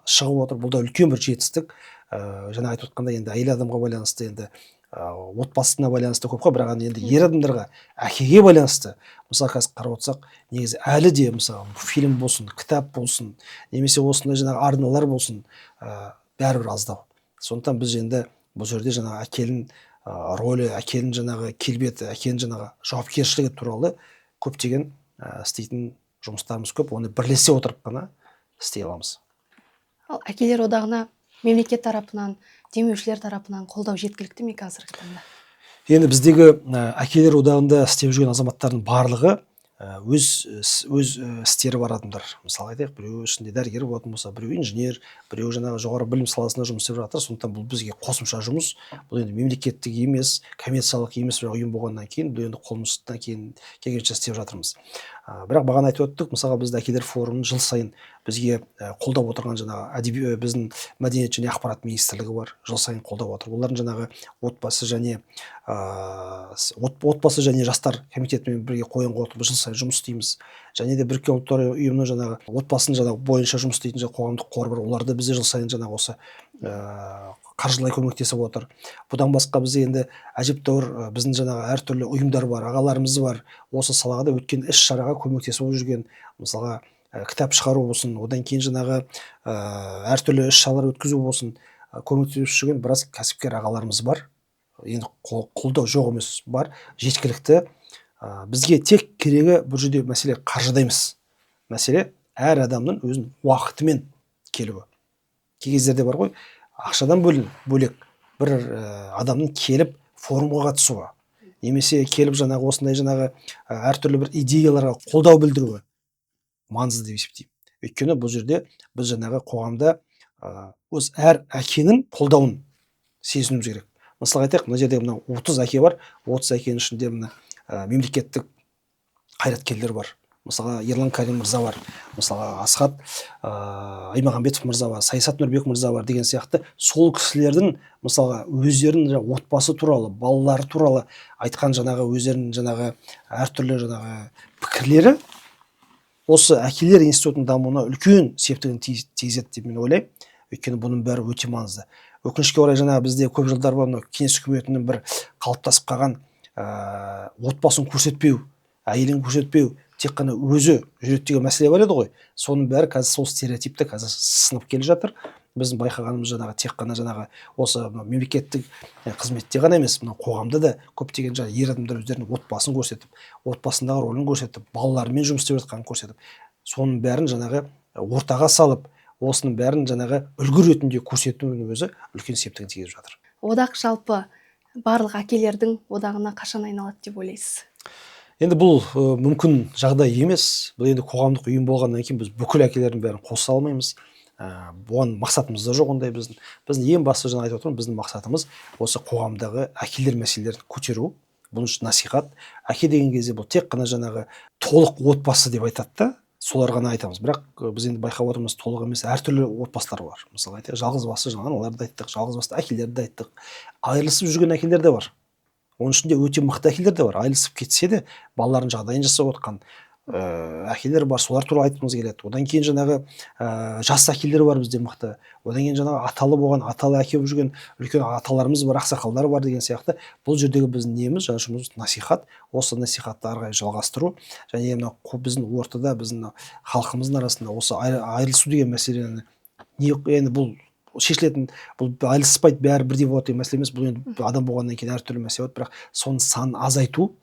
шығып отыр. Бұл да үлкен бір жетістік. Жаңа айтып отқанда енді әйел адамға байланысты, енді отбасына байланысты көп қой, бірақ енді ер адамдарға әкеге байланысты мысалы қазір қарап отырсақ, негізі әлі де мысалы фильм болсын, кітап болсын, немесе осындай жаңағы арналар болсын, бәрібір аздау. Сондықтан біз енді бұл жерде жаңағы әкенің рөлі, әкенің жаңағы келбеті, әкенің жаңағы жауапкершілігі туралы көптеген істейтін жұмыстарымыз көп. Оны бірлесе отырып қана істей аламыз. Ал әкелер одағына мемлекет тарапынан, демеушілер тарапынан қолдау жеткілікті ме қазіргі таңда? Енді біздегі әкелер одағында істеп жүрген азаматтардың барлығы өз істері бар адамдар. Мысалы айтайық, біреу ішінде дәрігер болатын болса, біреу инженер, біреу жаңағы жоғары білім саласында жұмыс істеп жатыр. Сондықтан бұл бізге қосымша жұмыс. Бұл енді мемлекеттік емес, коммерциялық емес бір ұйым болғаннан кейін, бұл енді қолымыздан келгенше істеп жатырмыз. Бірақ бағана айтып өттік, мысалға бізді әкелер форумын жыл сайын бізге қолдап отырған жаңағы біздің мәдениет және ақпарат министрлігі бар, жыл сайын қолдап отыр. Олардың жаңағы отбасы және жастар комитетімен бірге қойынға отырып жыл сайын жұмыс істейміз. Және де Біріккен ұлттар ұйымының жаңағы отбасын жаңағы бойынша жұмыс істейтін қоғамдық қор бар. Олар да бізде жыл сайын жаңағы осы қаржылай көмектесіп отыр. Бұдан басқа бізде енді әжептәуір біздің жаңағы әртүрлі ұйымдар бар, ағаларымыз бар. Осы салаға да өткен іс-шараға көмектесіп жүрген, мысалға кітап шығару болсын, одан кейін жаңағы әртүрлі іс-шаралар өткізу болсын, көмектесіп жүрген біраз кәсіпкер ағаларымыз бар. Енді қолдау жоқ емес, бар, жеткілікті. Бізге тек керегі бұл жерде мәселе қаржыда емес. Мәселе әр адамның өзінің уақытымен келуі. Кей кездерде бар ғой, ақшадан бөлек бір адамның келіп форумға қатысуы, немесе келіп жаңағы осындай жаңағы әртүрлі бір идеяларға қолдау білдіруі маңызды деп есептеймін. Өйткені бұл жерде біз жаңағы қоғамда өз әр әкенің қолдауын сезінуіміз керек. Мысалға айтайық, мына жерде 30 әке бар, 30 әкенің ішінде мемлекеттік қайраткерлер бар. Мысалға Ерлан Карим мырза бар, мысалға Асхат Аймағамбетов мырза бар, Саясат Нұрбек мырза бар деген сияқты сол кісілердің мысалға өздерінің отбасы туралы, балалары туралы айтқан жаңағы өздерінің жаңағы әртүрлі жаңағы пікірлері осы әкелер институтының дамуына үлкен септігін тигізеді деп мен ойлаймын. Өйткені бұның бәрі өте маңызды. Өкінішке орай жаңағы бізде көп жылдар бұрын кеңес үкіметінің бір қалыптасып қалған отбасын көрсетпеу, әйелін көрсетпеу, тек қана өзі жүреді деген мәселе бар еді ғой. Соның бәрі қазір сол стереотипті қазір сынып келе жатыр. Біздің байқағанымыз жаңағы тек қана жаңағы осы мемлекеттік қызметте ғана емес, мына қоғамда да көптеген жаңағы ер адамдар өздерінің отбасын көрсетіп, отбасындағы рөлін көрсетіп, балаларымен жұмыс істеп жатқанын көрсетіп, соның бәрін жаңағы ортаға салып, осының бәрін жаңағы үлгі ретінде көрсетуінің өзі үлкен септігін тигізіп жатыр. Одақ жалпы барлық әкелердің одағына қашан айналады деп ойлайсыз? Енді бұл мүмкін жағдай емес. Бұл енді қоғамдық ұйым болғаннан кейін біз бүкіл әкелердің бәрін қоса алмаймыз. Бұған мақсатымыз да жоқ ондай біздің. Біздің ең басты жаңа айтып отырмын, біздің мақсатымыз осы қоғамдағы әкелер мәселелерін көтеру. Бұның үшін насихат. Әке деген кезде бұл тек қана жаңағы толық отбасы деп айтады да, солар ғана айтамыз. Бірақ біз енді байқап отырмыз, толық емес, әртүрлі отбасылар бар. Мысалы айтайық, жалғыз басты жаңағы оларды айттық, жалғыз басты әкелерді айттық. Айырылысып жүрген әкелер де бар. Оның ішінде өте мықты әкелер де бар. Айырылысып кетсе де балалардың жағдайын жасап отқан әкелер бар, солар туралы айтқымыз келеді. Одан кейін жаңағы жас әкелер бар бізде мықты. Одан кейін жаңағы аталы болған, аталы әке болып жүрген үлкен аталарымыз бар, ақсақалдар бар деген сияқты. Бұл жердегі біздің неміз, жаңағы жұмыс насихат, осы насихатты ары қарай жалғастыру, және мына біздің ортада, біздің халқымыздың арасында осы айырылысу деген мәселені енді бұл шешілетін, бұл айырылыспайды, бәрі бірдей болады деген мәселе емес. Бұл енді адам болғаннан кейін әртүрлі мәселе болады, бірақ соның санын азайту,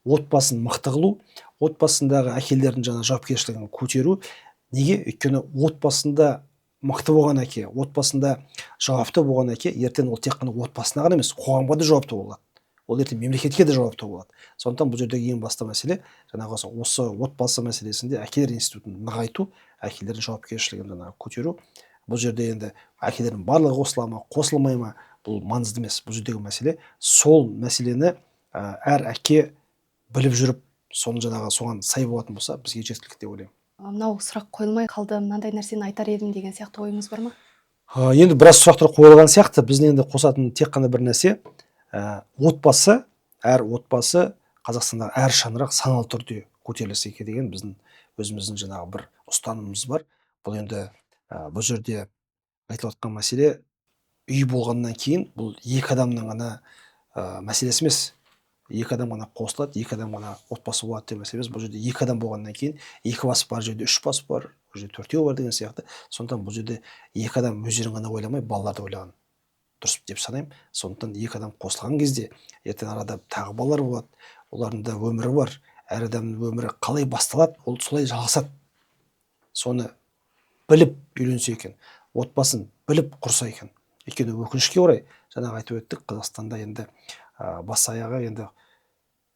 отбасын мықты қылу, отбасындағы әкелердің жаңа жауапкершілігін көтеру. Неге? Өйткені отбасында мықты болған әке, отбасында жауапты болған әке, ертең ол тек қана отбасына ғана емес, қоғамға да жауапты болады. Ол ертең мемлекетке де жауапты болады. Сондықтан бұл жердегі ең басты мәселе жаңағы осы отбасы мәселесінде әкелер институтын нығайту, әкелердің жауапкершілігін жаңағы көтеру. Бұл жерде енді әкелердің барлығы қосыла ма, қосылмай ма, бұл маңызды емес. Бұл жердегі мәселе сол мәселені әр әке біліп жүріп, соны жаңағы соған сай болатын болса, бізге жеткілікті деп ойлаймын. Мынау сұрақ қойылмай қалды, мынандай нәрсені айтар едім деген сияқты ойыңыз бар ма? Енді біраз сұрақтар қойылған сияқты. Біздің енді қосатын тек қана бір нәрсе, отбасы, әр отбасы Қазақстандағы әр шаңырақ саналы түрде көтерілсе екен деген біздің өзіміздің жаңағы бір ұстанымымыз бар. Бұл енді бұл жерде айтылып жатқан мәселе үй болғаннан кейін бұл екі адамның ғана мәселесі емес. Екі адам ғана қосылады, екі адам ғана отбасы болады деген мәселе емес. Бұл жерде екі адам болғаннан кейін екі бас бар жерде үш бас бар, бұл жерде төртеу бар деген сияқты. Сондықтан бұл жерде екі адам өздерін ғана ойламай, балаларды ойлаған дұрыс деп санаймын. Сондықтан екі адам қосылған кезде ертең арада тағы балалар болады, олардың да өмірі бар. Әр адамның өмірі қалай басталады, ол солай жалғасады. Соны біліп үйленсе екен, отбасын біліп құрса екен. Өйткені өкінішке орай, жаңағы айтып өттік, Қазақстанда енді бас аяғы енді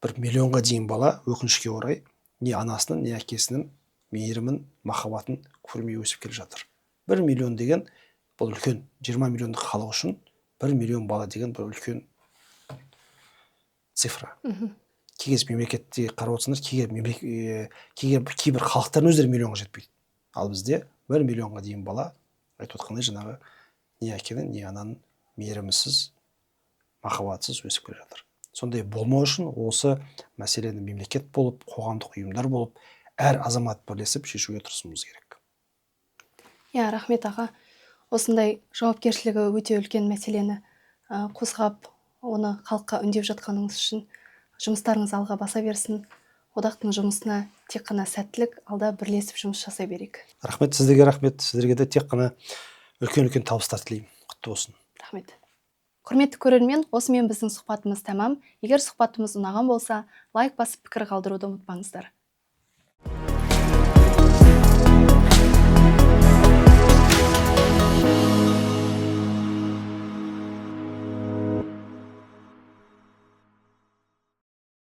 1 миллионға дейін бала өкінішке орай не анасының, не әкесінің мейірімін, махаббатын көрмей өсіп келе жатыр. 1 миллион деген бұл үлкен, 20 миллиондық халық үшін 1 миллион бала деген бұл үлкен цифра. Кейбір мемлекетте қарап отырсаңдар, кейбір халықтардың өздері миллионға жетпейді. Ал бізде 1 миллионға дейін бала, айтып отқандай жаңағы не әкенің, не ананың мейірімсіз, махаббатсыз өсіп келе жатыр. Сондай болмау үшін осы мәселені мемлекет болып, қоғамдық ұйымдар болып, әр азамат бірлесіп шешуге тырысуымыз керек. Рахмет аға. Осындай жауапкершілігі өте үлкен мәселені қозғап, оны халыққа үндеп жатқаныңыз үшін жұмыстарыңыз алға баса берсін. Одақтың жұмысына тек қана сәттілік, алда бірлесіп жұмыс жасай берейік. Рахмет, сіздерге рахмет. Сіздерге де тек қана үлкен табыстар тілеймін. Құтты болсын. Рахмет. Құрметті көрермен, осымен біздің сұхбатымыз тәмам. Егер сұхбатымыз ұнаған болса, лайк басып пікір қалдыруды ұмытпаңыздар.